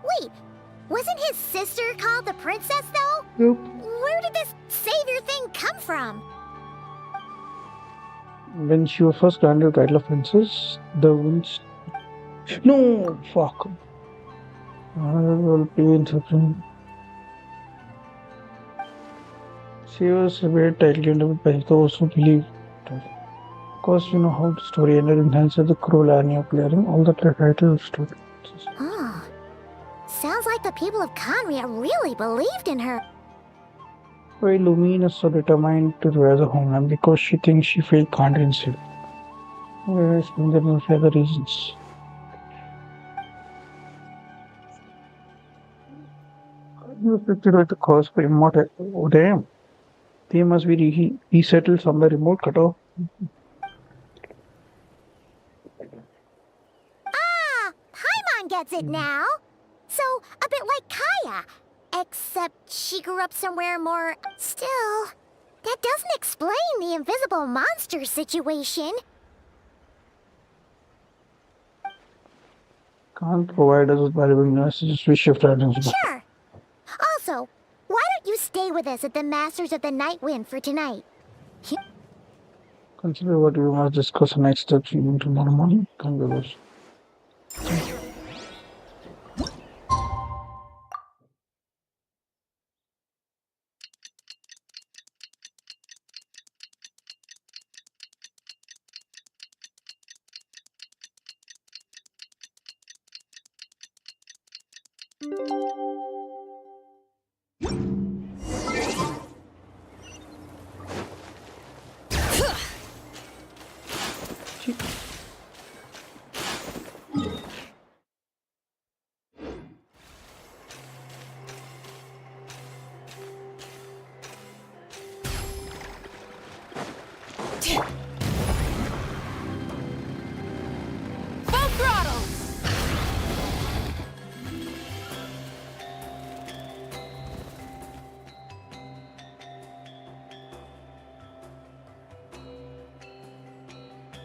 Wait, wasn't his sister called the Princess, though? Yep. Where did this Savior thing come from? When she was first granted the title of Princess, the winds. No! Fuck. I will pay interpreting. She was very tightly under by those who believe. Of course, you know how the story ended in hands of the cruel Annie of clearing all the title of story. Oh. Sounds like the people of Conria really believed in her. Why Lumine is so determined to raise a homeland because she thinks she failed can't insist. Whereas there must be other reasons. You affected by the cause for immortal. Oh damn. They must be resettled somewhere remote cut off. Ah! Paimon gets it now! So, a bit like Kaya. Except she grew up somewhere more... Still, that doesn't explain the invisible monster situation. Can't provide us with valuable messages. We shift our attention. Sure. Also, why don't you stay with us at the Masters of the Night Wind for tonight? Consider what we must discuss the next steps even tomorrow morning. Come with us.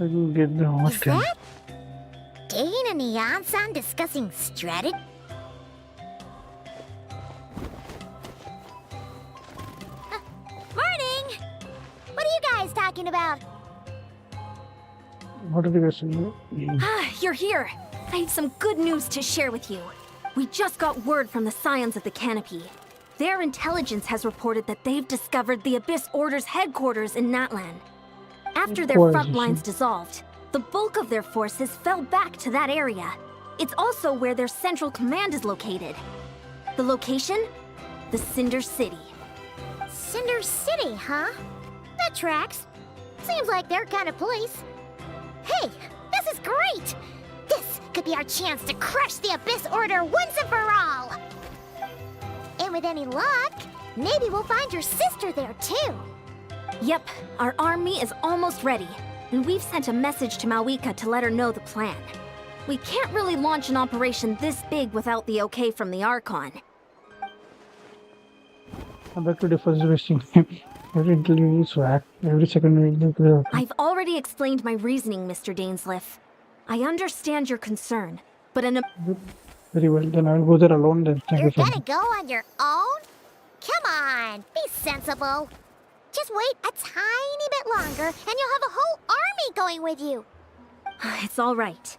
I will get the Is hostel. that Dane and Neon-san discussing strategy? Morning! What are you guys talking about? What did you guys say? Ah, you're here. I have some good news to share with you. We just got word from the Scions of the Canopy. Their intelligence has reported that they've discovered the Abyss Order's headquarters in Natlan. After their course, front you lines see. dissolved, the bulk of their forces fell back to that area. It's also where their central command is located. The location? The Cinder City. Cinder City, huh? That tracks. Seems like their kind of place. Hey, this is great! This could be our chance to crush the Abyss Order once and for all! And with any luck, maybe we'll find your sister there too. Yep, our army is almost ready, and we've sent a message to Malwika to let her know the plan. We can't really launch an operation this big without the okay from the Archon. I beg to differ, is wasting time. Every interview is whack. Every second we look there. I've already explained my reasoning, Mr. Dainsleif. I understand your concern, but Very well, then I'll go there alone then. Thank You're you for gonna go on your own? Come on, be sensible. Just wait a tiny bit longer, and you'll have a whole army going with you. it's all right.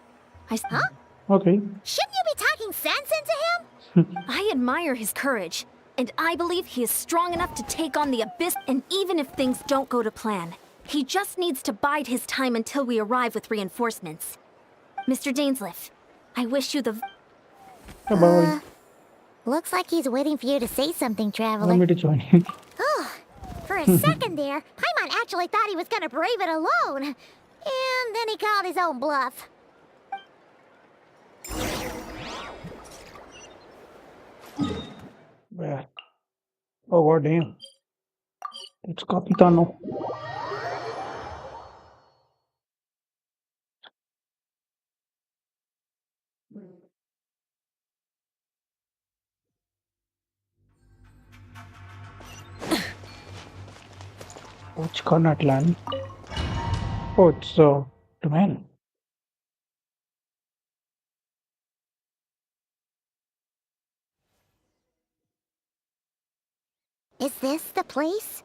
Okay. Shouldn't you be talking sense into him? I admire his courage, And I believe he is strong enough to take on the Abyss, and even if things don't go to plan, he just needs to bide his time until we arrive with reinforcements. Mr. Dainsleif, I wish you the... Bye. Looks like he's waiting for you to say something, Want Traveler. me to join him? Oh, for a second there, Paimon actually thought he was gonna brave it alone. And then he called his own bluff. Where? Oh god damn. It's Capitano. Which Karnat land? Oh, it's domain. Is this the place?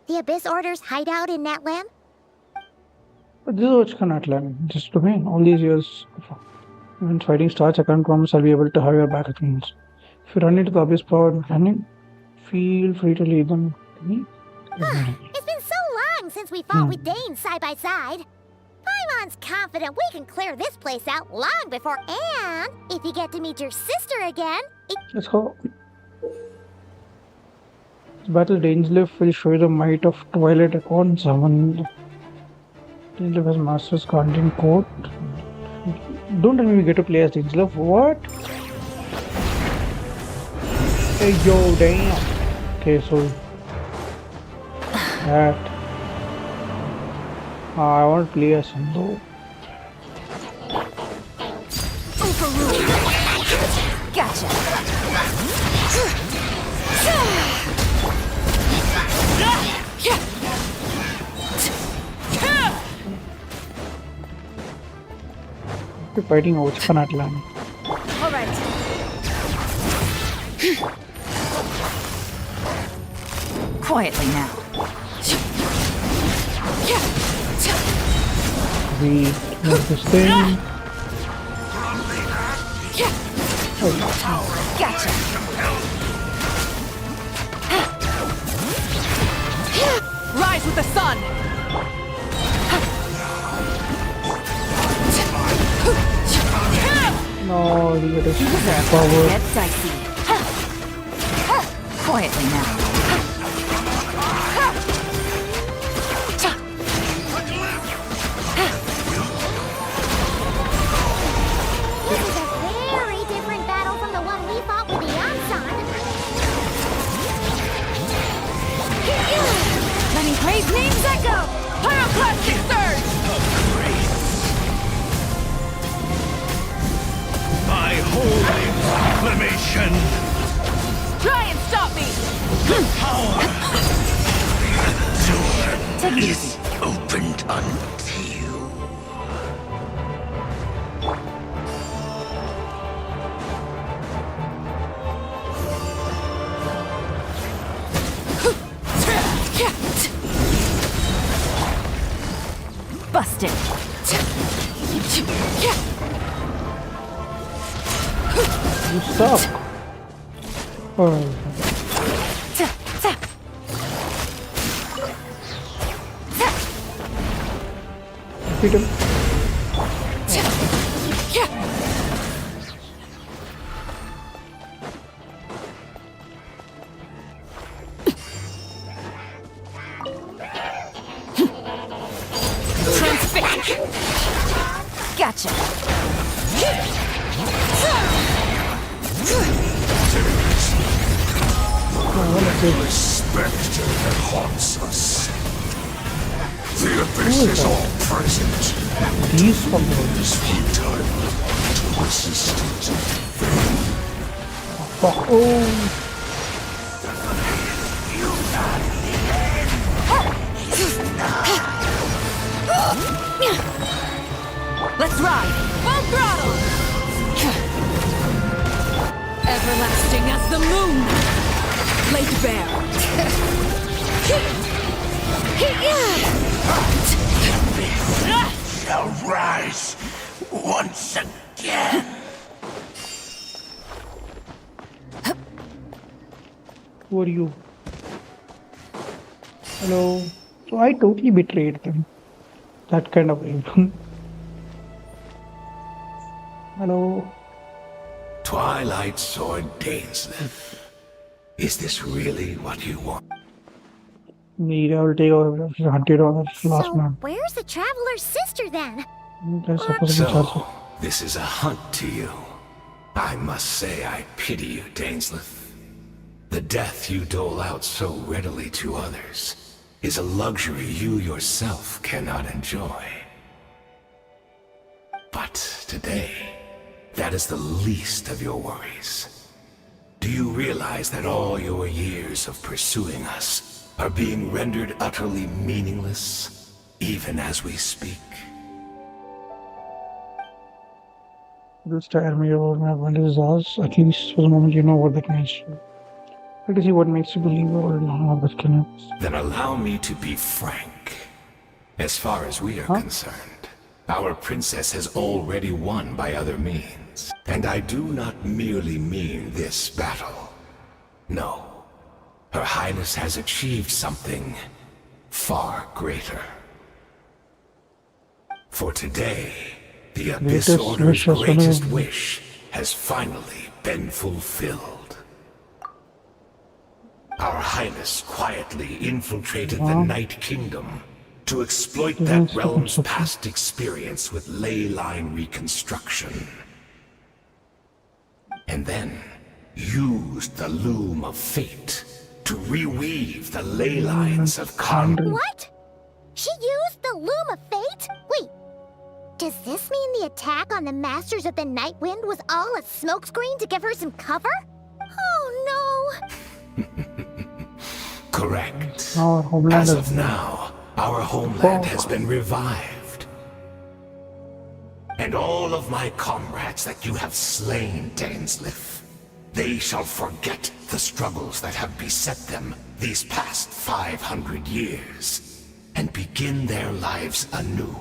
The Abyss Order's hideout in Natlan? But this is which Karnat land. Just domain. All these years. When fighting starts, I can't promise I'll be able to have your back at means. If you run into the Abyss powered running, feel free to leave them to me. It's been so long since we fought with Dane side by side. Paimon's confident we can clear this place out long before, and if you get to meet your sister again, Let's go. This battle Dainsleif will show you the might of Twilight Accord. Someone Dainsleif has Master's Guardian Court. Don't tell me we get to play as Dainsleif. What? Hey yo, damn. Okay, so that I want to play as him though. Gotcha. We're fighting over Karnat land. All right. Quietly now. We have this thing. Gotcha. Rise with the sun. No, we get a power. Get dicey. Quietly now. this is a very different battle from the one we fought with the Yamsan. Let me praise names echo. Pyroclastic surge. My holy proclamation! Try and stop me. Power! Take it Is easy. opened unto you. Busted. You stop. Oh. Beat him. Transfix. Gotcha. The specter that haunts us. The abyss is all present. These from the This futile to resistance. fuck. Oh. Let's ride. Full throttle. Everlasting as the moon. Laid bare. Shall rise once again. Who are you? Hello. So I totally betrayed them. That kind of way. Hello. Twilight Sword Dainsleif. Is this really what you want? Maybe I will take over $100 last So, man. where's the traveler's sister then? That's supposed to be charged. So, this is a hunt to you. I must say I pity you, Dainsleif. The death you dole out so readily to others is a luxury you yourself cannot enjoy. But today, that is the least of your worries. Do you realize that all your years of pursuing us are being rendered utterly meaningless, even as we speak? Just tell me about my advantages as at least for the moment you know what that means. Let us see what makes you believe or not that can. Then allow me to be frank. As far as we are concerned, our princess has already won by other means. And I do not merely mean this battle. No. Her Highness has achieved something far greater. For today, the Abyss Greatest Order's wish has greatest been- wish has finally been fulfilled. Our Highness quietly infiltrated the Night Kingdom to exploit that realm's past experience with ley line reconstruction. And then used the Loom of Fate to reweave the ley lines of What? She used the Loom of Fate? Wait, does this mean the attack on the Masters of the Night Wind was all a smokescreen to give her some cover? Oh no! Correct. Our homeland As is of now, our homeland has been revived. And all of my comrades that you have slain, Dainsleif, they shall forget the struggles that have beset them these past 500 years, and begin their lives anew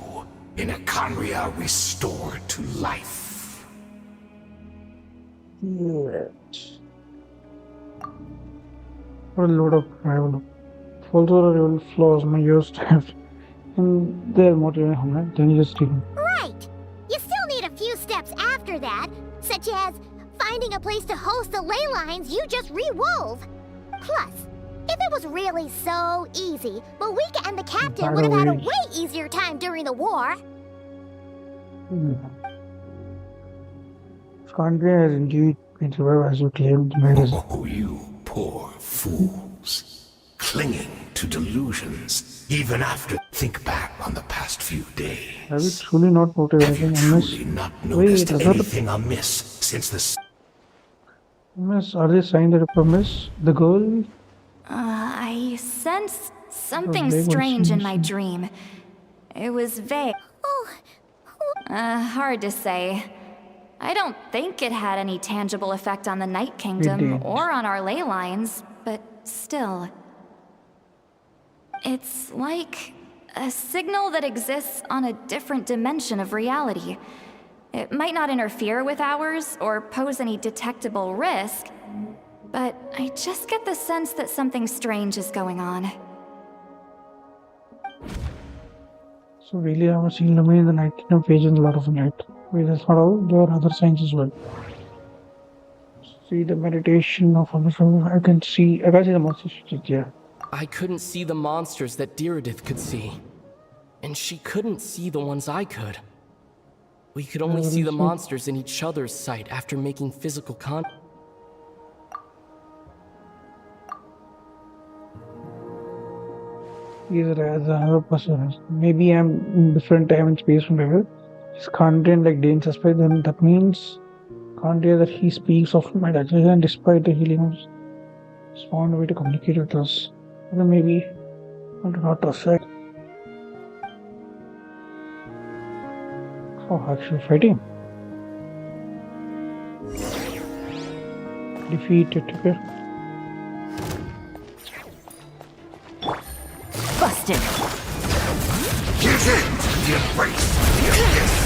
in a Khaenri'ah restored to life. What a load of rival. Also, the rival flaws my used to have. And they're motivating homeland, then you just take them. Right! You still need a few steps after that, such as finding a place to host the ley lines you just re-wove. Plus, if it was really so easy, Malika and the captain would have had a way easier time during the war. Khaenri'ah has indeed been revived as you claimed made us. Oh, you poor fools. Clinging to delusions, even after think back on the past few days. Have you truly not noticed Have you anything amiss? truly not Wait, noticed is that a anything amiss since the... miss? Are they saying that a promise? The girl? I sensed something they were strange in my sensing- dream. It was vague. Hard to say. I don't think it had any tangible effect on the Night Kingdom didn't. or on our ley lines, but still. It's like a signal that exists on a different dimension of reality. It might not interfere with ours or pose any detectable risk, but I just get the sense that something strange is going on. So really, I was seeing the in the Night Kingdom phase in a lot of night. Wait, that's not all. There are other signs as well. See the meditation of I can see the monsters. Yeah. I couldn't see the monsters that Diridith could see. And she couldn't see the ones I could. We could only see the monsters in each other's sight after making physical contact. He's another person. Maybe I'm in different time and space from River. He's content like Dane suspect, then that means Khaenri'ah that he speaks of my actually, and despite the healing, he's found a way to communicate with us. Or then maybe I do not trust that. Oh, actual fighting. Defeated. Okay. Busted. Give in to the embrace of the abyss!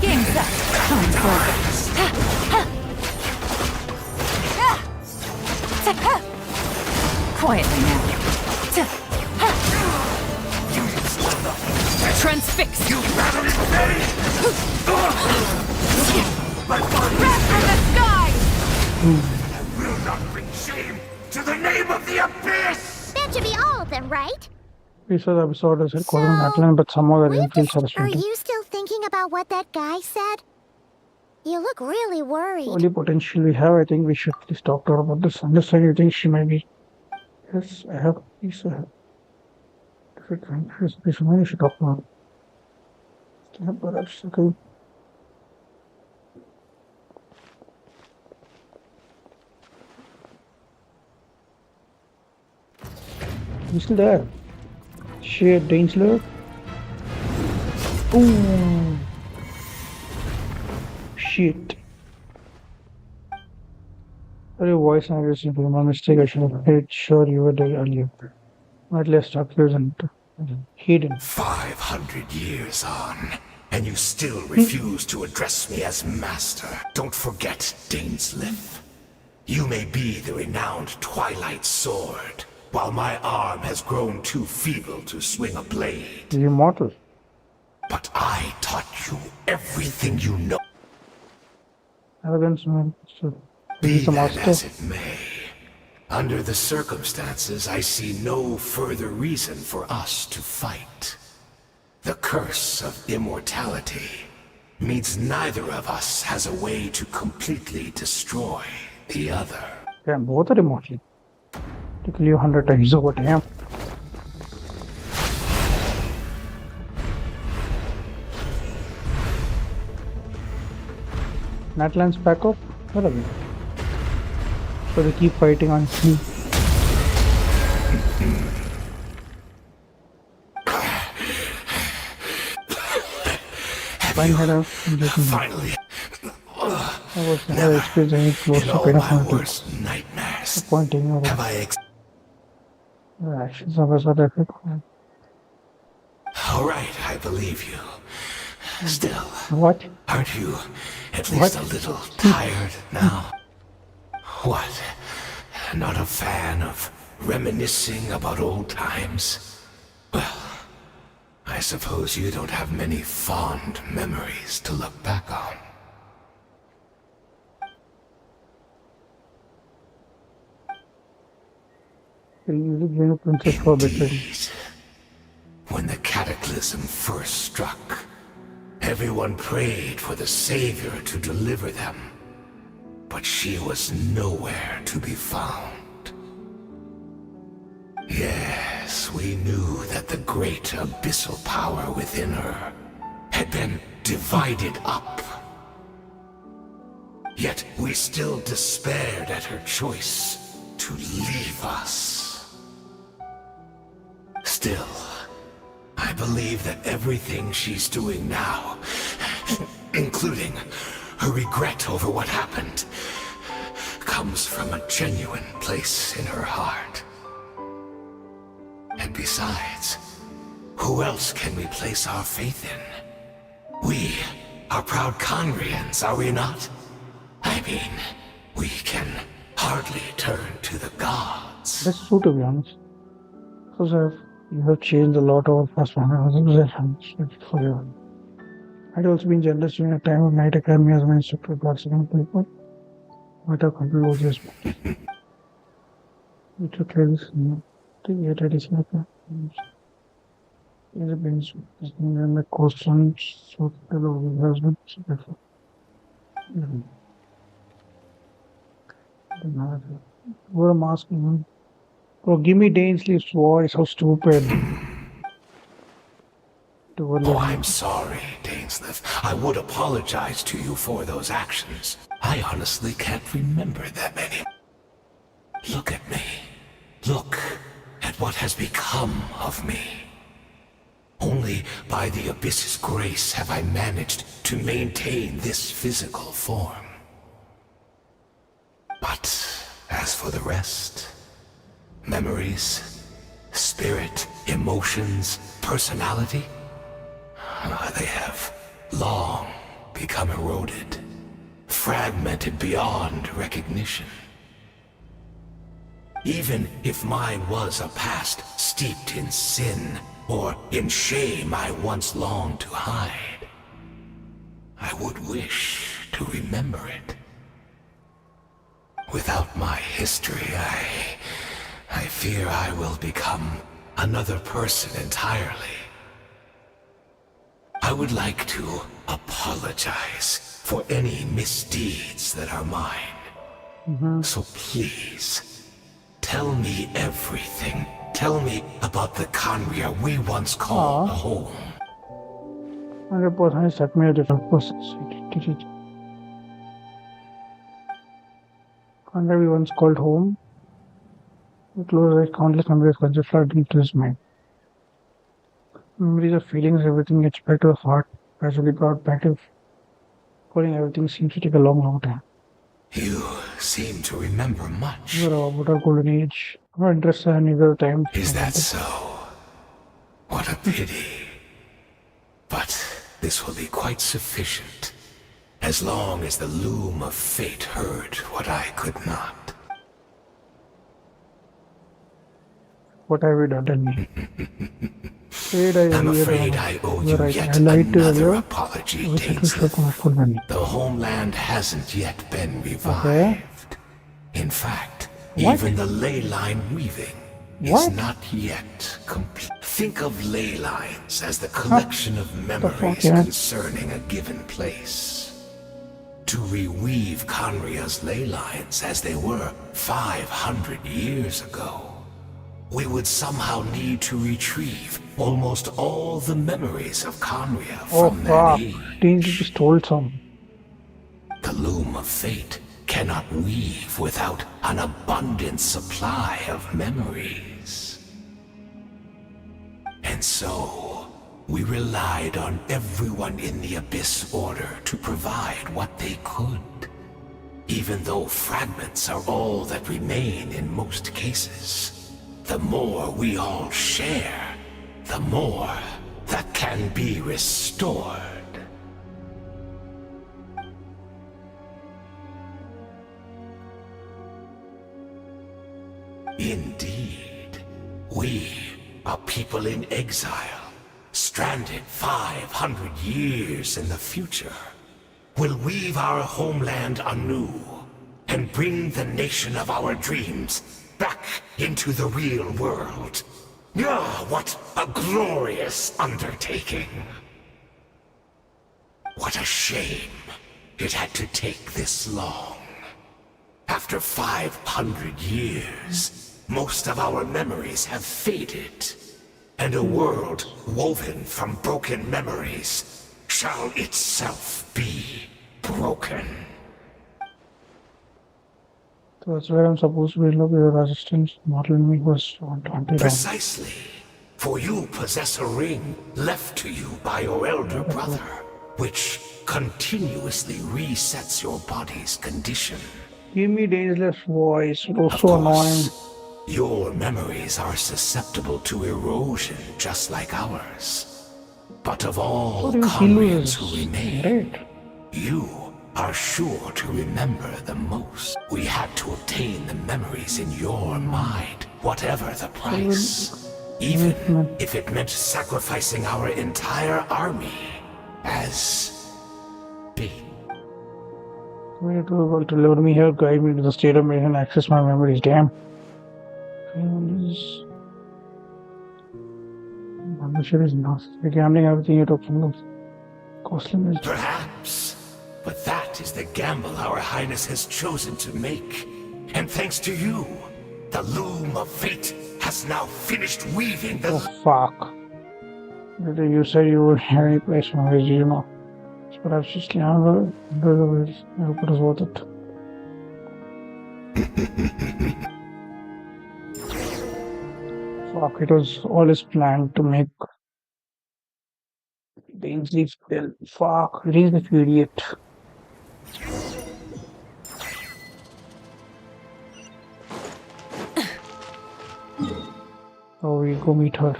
Game set. Time for Quietly now. Transfix! You battle in vain! My body Wrath from the sky! will not bring shame to the name of the Abyss! That should be all of them, right? We saw the episode as recorded in Atlan, but somehow I didn't feel Are satisfying. you still thinking about what that guy said? You look really worried. Only potential we have, I think we should at least talk to her about this. Understand you think she might be. Yes, I have. Please, if it is this one, you should talk to her. Yeah, perhaps, okay. He's still there. Shit, Dainsleif. Ooh. Shit. Your voice and everything. My mistake. I should have made sure you were there earlier. At least up here and hidden. 500 years on, and you still refuse to address me as master. Don't forget, Dainsleif. You may be the renowned Twilight Sword, while my arm has grown too feeble to swing a blade. He's immortal. But I taught you everything you know. Arrogance, man. So, Be he's the that master. as it may, under the circumstances, I see no further reason for us to fight. The curse of immortality means neither of us has a way to completely destroy the other. Yeah, both are immortal. To kill you 100 times over damn. Natlan's back up? Where are they? So they keep fighting on me. Fine head out. Finally, I was never experienced any close in to all kind of my hunting. worst nightmares, Pointing over. have The actions of us are different. All right, I believe you. Still, What? aren't you at least a little tired now? What? Not a fan of reminiscing about old times? Well, I suppose you don't have many fond memories to look back on. You bring a princess for a bit. Indeed. When the cataclysm first struck, everyone prayed for the Savior to deliver them, but she was nowhere to be found. Yes, we knew that the great abyssal power within her had been divided up. Yet we still despaired at her choice to leave us. Still, I believe that everything she's doing now, including her regret over what happened, comes from a genuine place in her heart. And besides, who else can we place our faith in? We are proud Conrians, are we not? I mean, we can hardly turn to the gods. That's true, to be honest. Because you have changed a lot over the past 100 years for you. I'd also been jealous during a time of Night Academy as my instructor got second people. Might have controlled just we took care of this. To get ready to happen. He's a bench. His name and my costume. So, hello, husband. What am I asking? Bro, give me Dainsleif's voice. How stupid. Oh, I'm sorry, Dainsleif. I would apologize to you for those actions. I honestly can't remember that many. Look at me. Look at what has become of me. Only by the Abyss's grace have I managed to maintain this physical form. But as for the rest, memories, spirit, emotions, personality, they have long become eroded, fragmented beyond recognition. Even if mine was a past steeped in sin, or in shame I once longed to hide, I would wish to remember it. Without my history, I fear I will become another person entirely. I would like to apologize for any misdeeds that are mine. So please, tell me everything. Tell me about the Khaenri'ah we once called home. 100% set me a different person. Khaenri'ah we once called home. It closed like countless memories constantly flooded into his mind. Memories of feelings, everything gets back to the heart, gradually brought back to calling everything seems to take a long time. You seem to remember much. You're about our golden age. I'm not interested in either time. Is that so? What a pity. But this will be quite sufficient, as long as the loom of fate heard what I could not. What have we done to me? I'm afraid I owe you yet another apology, Dainsleif. The homeland hasn't yet been revived. In fact, even the ley line weaving is not yet complete. Think of ley lines as the collection of memories concerning a given place. To reweave Khaenri'ah's ley lines as they were 500 years ago, we would somehow need to retrieve almost all the memories of Khaenri'ah from that age. Dainsleif stole some. The loom of fate cannot weave without an abundant supply of memories. And so, we relied on everyone in the Abyss Order to provide what they could, even though fragments are all that remain in most cases. The more we all share, the more that can be restored. Indeed, we, a people in exile, stranded 500 years in the future, will weave our homeland anew and bring the nation of our dreams back into the real world. Ah, what a glorious undertaking! What a shame it had to take this long. After 500 years, most of our memories have faded, and a world woven from broken memories shall itself be broken. So that's where I'm supposed to be looking at resistance. Modeling me was Precisely. For you possess a ring left to you by your elder brother, which continuously resets your body's condition. Give me Dainsleif's voice. It was so annoying. Your memories are susceptible to erosion just like ours. But of all Khaenri'ahs who remain, you are sure to remember the most. We had to obtain the memories in your mind, whatever the price. Even if it meant sacrificing our entire army as bait. Wait, to deliver me here, guide me to the state of mind and access my memories. Damn. Membership is not gambling everything you're talking about. Costly. Perhaps. But that is the gamble our highness has chosen to make. And thanks to you, the loom of fate has now finished weaving the... Oh, fuck. You said you would have any place from where you know. So perhaps just under the ways. I hope it was worth it. Fuck, it was all his plan to make Dainsleif kill. Fuck, he's the idiot. So we go meet her.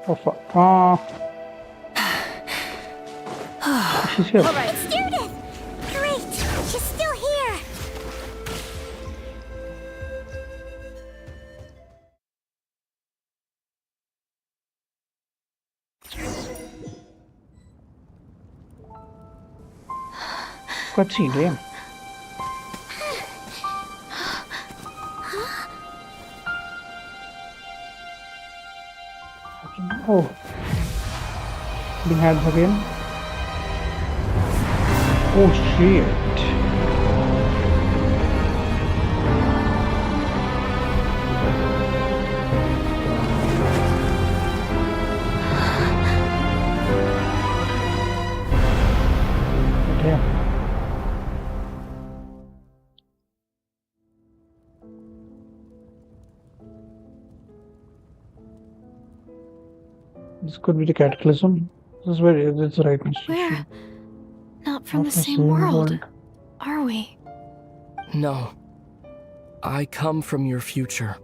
Oh fuck. She's here. All right. It's Judith! Great! She's still here! Cutscene, damn. Oh. Being hands again. Oh shit. Damn. This could be the cataclysm. This is where it's the right message. We're not from Not the same world, are we? No. I come from your future.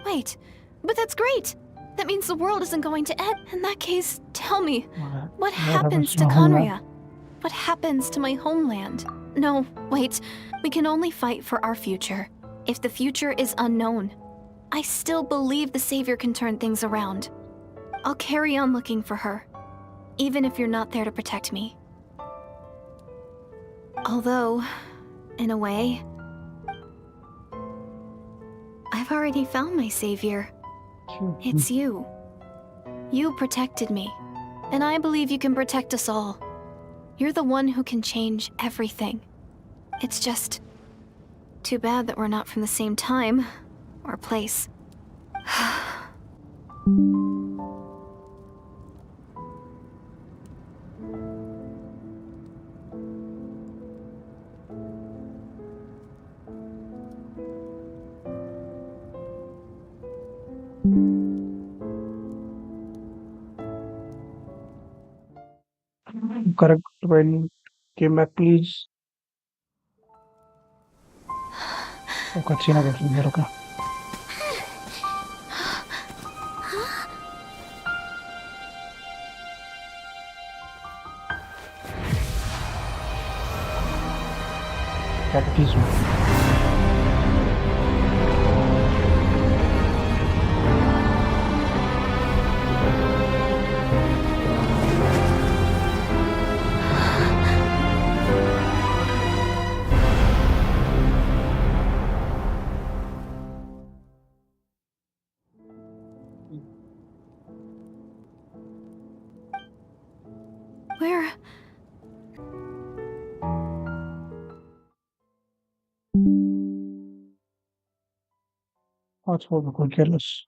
Wait, but that's great! That means the world isn't going to end. In that case, tell me, what happens to my homeland? Conria? What happens to my homeland? No, wait. We can only fight for our future. If the future is unknown, I still believe the Savior can turn things around. I'll carry on looking for her, even if you're not there to protect me. Although, in a way, I've already found my Savior. It's you. You protected me, and I believe you can protect us all. You're the one who can change everything. It's just too bad that we're not from the same time or place. Correct when came back, please. Oh, cutscene again from here, okay. Cataclysm. Where? Oh, it's all good, careless.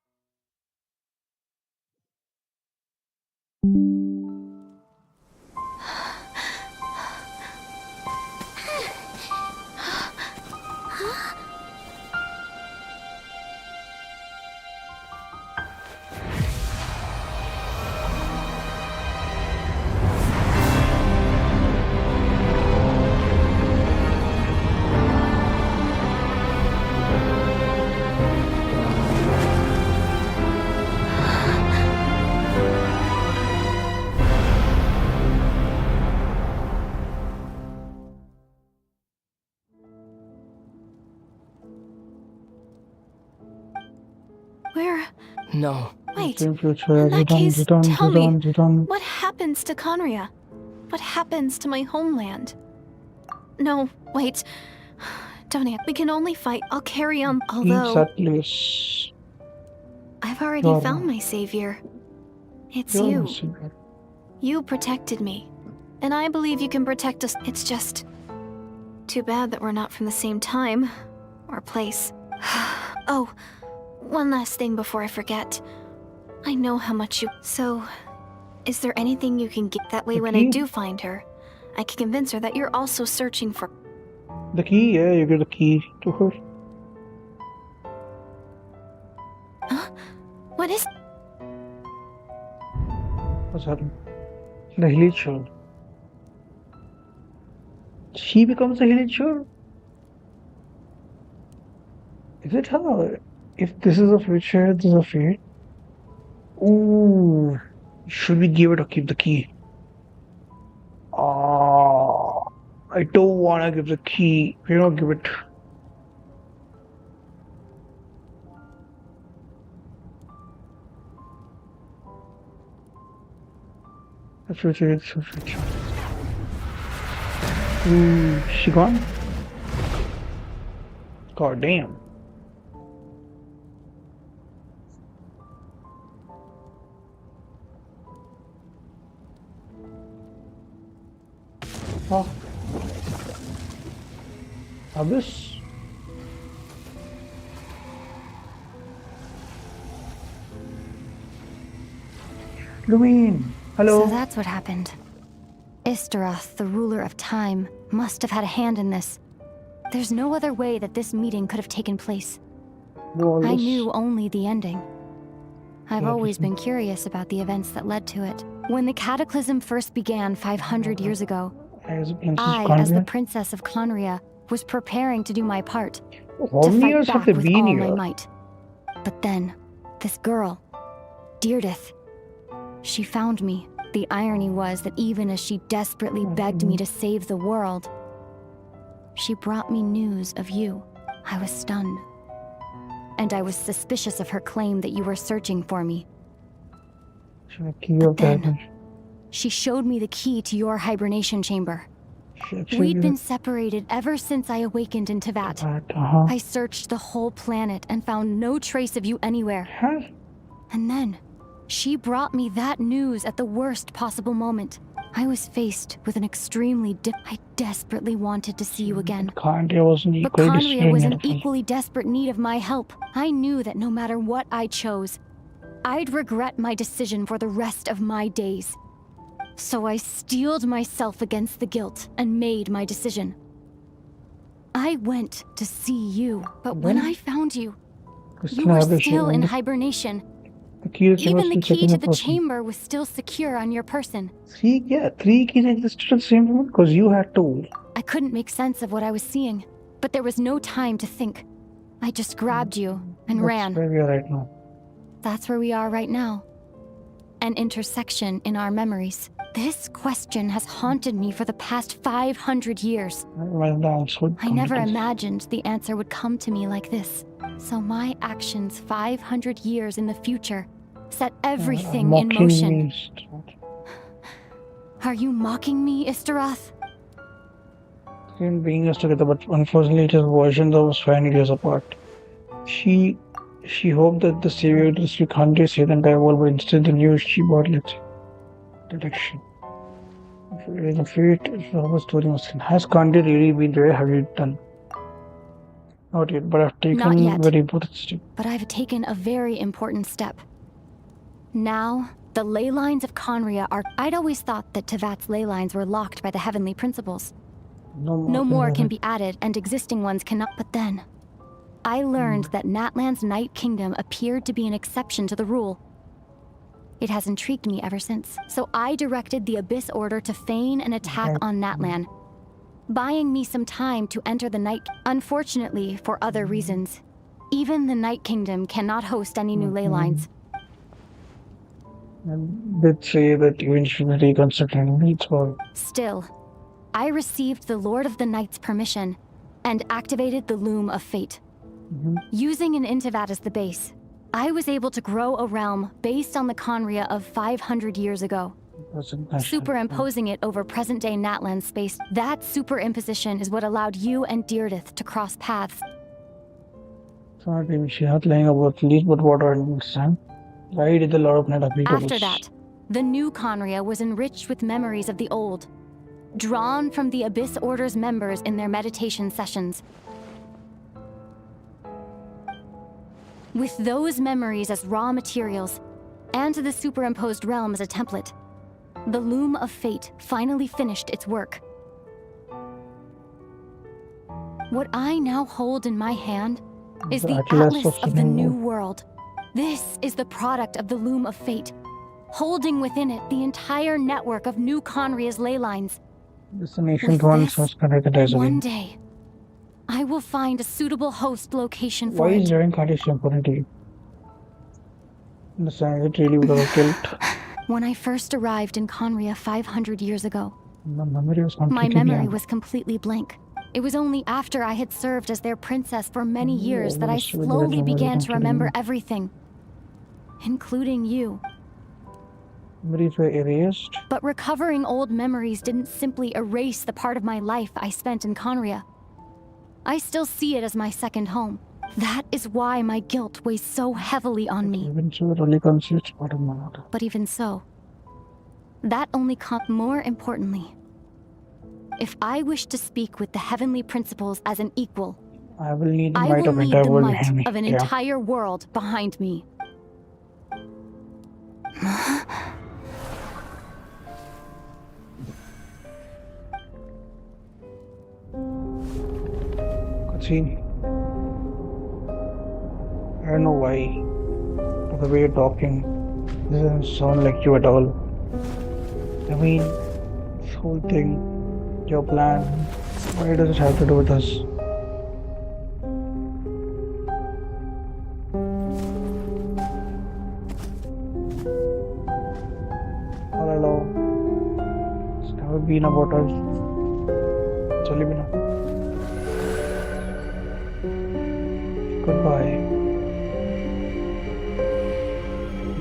Where? No. Wait. Same future. In that case, tell me, Zidane. what happens to Conria? What happens to my homeland? No, wait. Don't we can only fight. I'll carry on. Leaves Although, that place. I've already You're found wrong. my savior. It's You're you. missing it. You protected me. And I believe you can protect us. It's just too bad that we're not from the same time or place. Oh, one last thing before I forget. I know how much you... So, is there anything you can get that way when I Okay. do find her? I can convince her that you're also searching for... The key, yeah, you get the key to her. Huh? What is... What's happening? The Hilly Child. She becomes a Hilly Child? Is it her? If this is a future, this is a fate. Ooh. Should we give it or keep the key? Ah. I don't wanna give the key. You know, give it. The future is the future. She gone? God damn. Oh. Abyss? Lumine! Hello? So that's what happened. Istaroth, the ruler of time, must have had a hand in this. There's no other way that this meeting could have taken place. I knew only the ending. I've always been curious about the events that led to it. When the cataclysm first began 500 years ago, I, as the Princess of Conria, was preparing to do my part. How many To years fight have back they with been all my here? might. But then, this girl, Dainsleif, she found me. The irony was that even as she desperately begged me to save the world, she brought me news of you. I was stunned. And I was suspicious of her claim that you were searching for me. But then, she showed me the key to your hibernation chamber. We'd been separated ever since I awakened in Teyvat. I searched the whole planet and found no trace of you anywhere. And then, she brought me that news at the worst possible moment. I was faced with an extremely I desperately wanted to see you again. But Conria was in equally desperate need of my help. I knew that no matter what I chose, I'd regret my decision for the rest of my days. So I steeled myself against the guilt and made my decision. I went to see you, but when I found you, you were still in hibernation. Even the key to the chamber was still secure on your person. Three keys existed at the same moment because you had two. I couldn't make sense of what I was seeing, but there was no time to think. I just grabbed you and ran. That's where we are right now. That's where we are right now. An intersection in our memories. This question has haunted me for the past 500 years. I never imagined the answer would come to me like this. So my actions 500 years in the future set everything in motion. Are you mocking me, Istaroth? Being us together, but unfortunately it is versions that was 500 years apart. She hoped that the savior would speak 100 say the entire world, but instead the news she brought detection. The fate of the story must end. Has Kandi really been there? Have you done? Not yet, but I've taken a very important step. But I've taken a very important step. Now, the ley lines of Conria are... I'd always thought that Teyvat's ley lines were locked by the heavenly principles. No more can be added, and existing ones cannot. But then, I learned that Natlan's Night Kingdom appeared to be an exception to the rule. It has intrigued me ever since. So I directed the Abyss Order to feign an attack on Natlan, buying me some time to enter the Night... Unfortunately, for other reasons, even the Night Kingdom cannot host any new ley lines. Did say that eventually reconstructing needs for... Still, I received the Lord of the Night's permission and activated the Loom of Fate. Using an Intivat as the base, I was able to grow a realm based on the Conria of 500 years ago. Superimposing it over present-day Natlan space. That superimposition is what allowed you and Dainsleif to cross paths. Sorry, she's not laying about least, but what are you saying? Why did a lot of night After that, the new Conria was enriched with memories of the old, drawn from the Abyss Order's members in their meditation sessions. With those memories as raw materials, and the superimposed realm as a template, the Loom of Fate finally finished its work. What I now hold in my hand is the Atlas of the New World. This is the product of the Loom of Fate, holding within it the entire network of new Conria's ley lines. Destination one day, I will find a suitable host location for Why it. is Dragon Cardi so important to you? Understand it really because of guilt. When I first arrived in Conria 500 years ago, My memory was My completely memory blank. was completely blank. It was only after I had served as their princess for many years that I Still the slowly memory began to completely remember blank. everything, including you. Memories were erased. But recovering old memories didn't simply erase the part of my life I spent in Conria. I still see it as my second home. That is why my guilt weighs so heavily on me. Even so, it only constitutes part of my heart. But even so, that only more importantly, if I wish to speak with the heavenly principles as an equal, I will need the I might will of need entire the world might behind me. of an Yeah. entire world behind me. See, I don't know why, but the way you're talking doesn't sound like you at all. I mean, this whole thing, your plan, why does it have to do with us? All along, it's never been about us. It's only been about goodbye.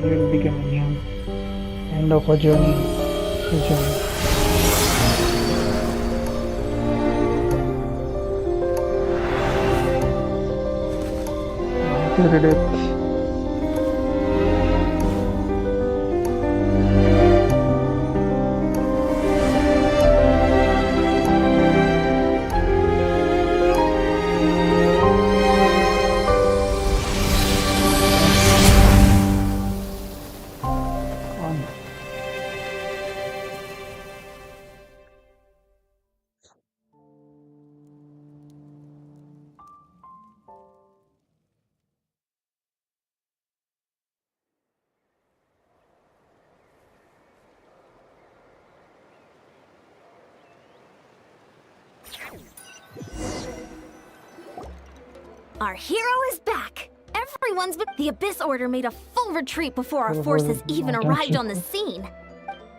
You will become a new end of a journey. A journey. You did it. Our hero is back! Everyone's been. The Abyss Order made a full retreat before our forces even arrived on the scene.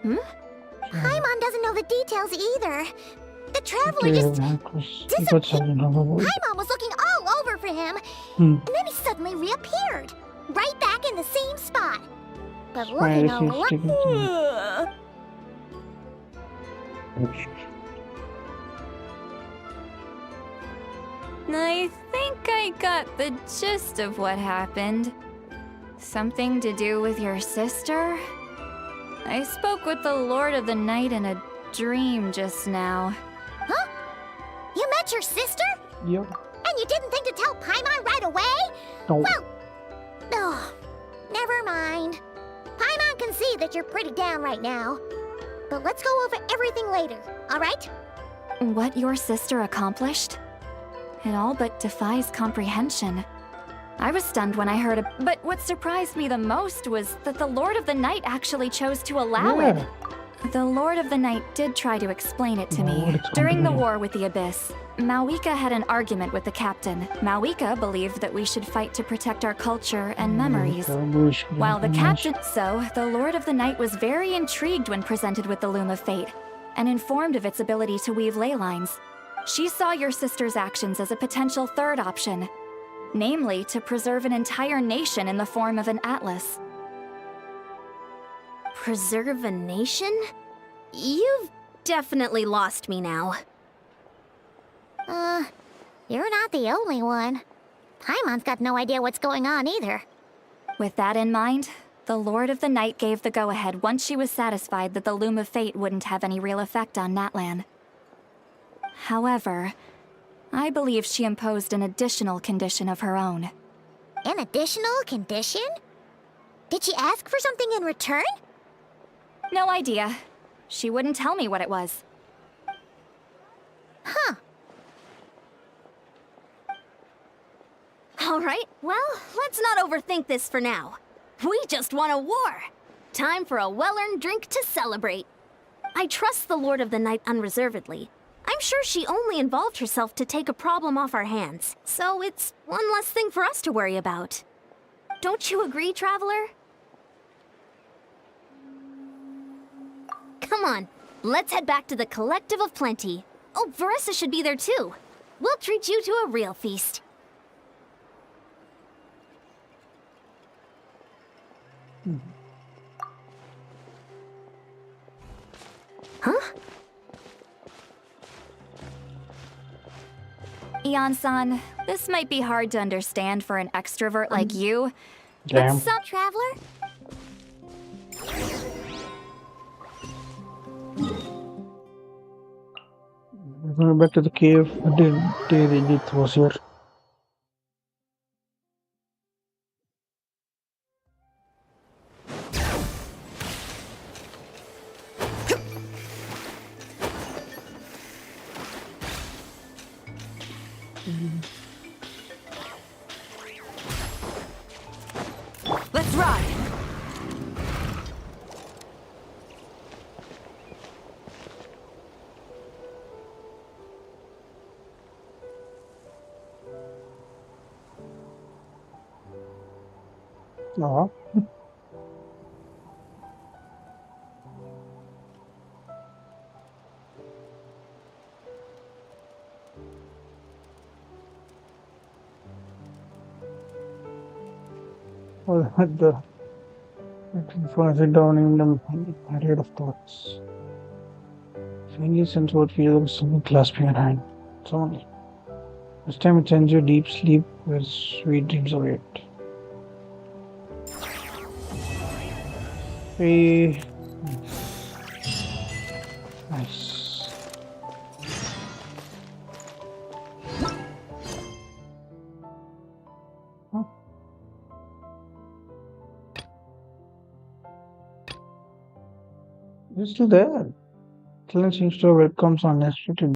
Paimon doesn't know the details either. The traveler just disappeared. Paimon was looking all over for him, and then he suddenly reappeared, right back in the same spot. But looking all I think I got the gist of what happened. Something to do with your sister? I spoke with the Lord of the Night in a dream just now. Huh? You met your sister? Yep. And you didn't think to tell Paimon right away? No. Well, never mind. Paimon can see that you're pretty down right now. But let's go over everything later, alright? What your sister accomplished? It all but defies comprehension. I was stunned when I heard it, but what surprised me the most was that the Lord of the Night actually chose to allow it. The Lord of the Night did try to explain it to me. During the war with the Abyss, Mawika had an argument with the captain. Mawika believed that we should fight to protect our culture and memories. While the captain... So, the Lord of the Night was very intrigued when presented with the Loom of Fate, and informed of its ability to weave ley lines. She saw your sister's actions as a potential third option, namely to preserve an entire nation in the form of an atlas. Preserve a nation? You've definitely lost me now. You're not the only one. Paimon's got no idea what's going on either. With that in mind, the Lord of the Night gave the go-ahead once she was satisfied that the Loom of Fate wouldn't have any real effect on Natlan. However, I believe she imposed an additional condition of her own. An additional condition? Did she ask for something in return? No idea. She wouldn't tell me what it was. Huh. Alright, well, let's not overthink this for now. We just won a war! Time for a well-earned drink to celebrate. I trust the Lord of the Night unreservedly. I'm sure she only involved herself to take a problem off our hands, so it's one less thing for us to worry about. Don't you agree, Traveler? Come on, Let's head back to the Collective of Plenty. Oh, Varessa should be there too. We'll treat you to a real feast. Huh? Ian-san, this might be hard to understand for an extrovert like you. Damn. But some traveler? We're going back to the cave. It was here. Let's ride! No. Well, the sit down in the myriad of thoughts. Faintly sense what feels someone clasping your hand. Someone. This time it sends you deep sleep where sweet dreams await. Hey. Nice. Huh? You're still there. Talent seems to have welcomed unexpected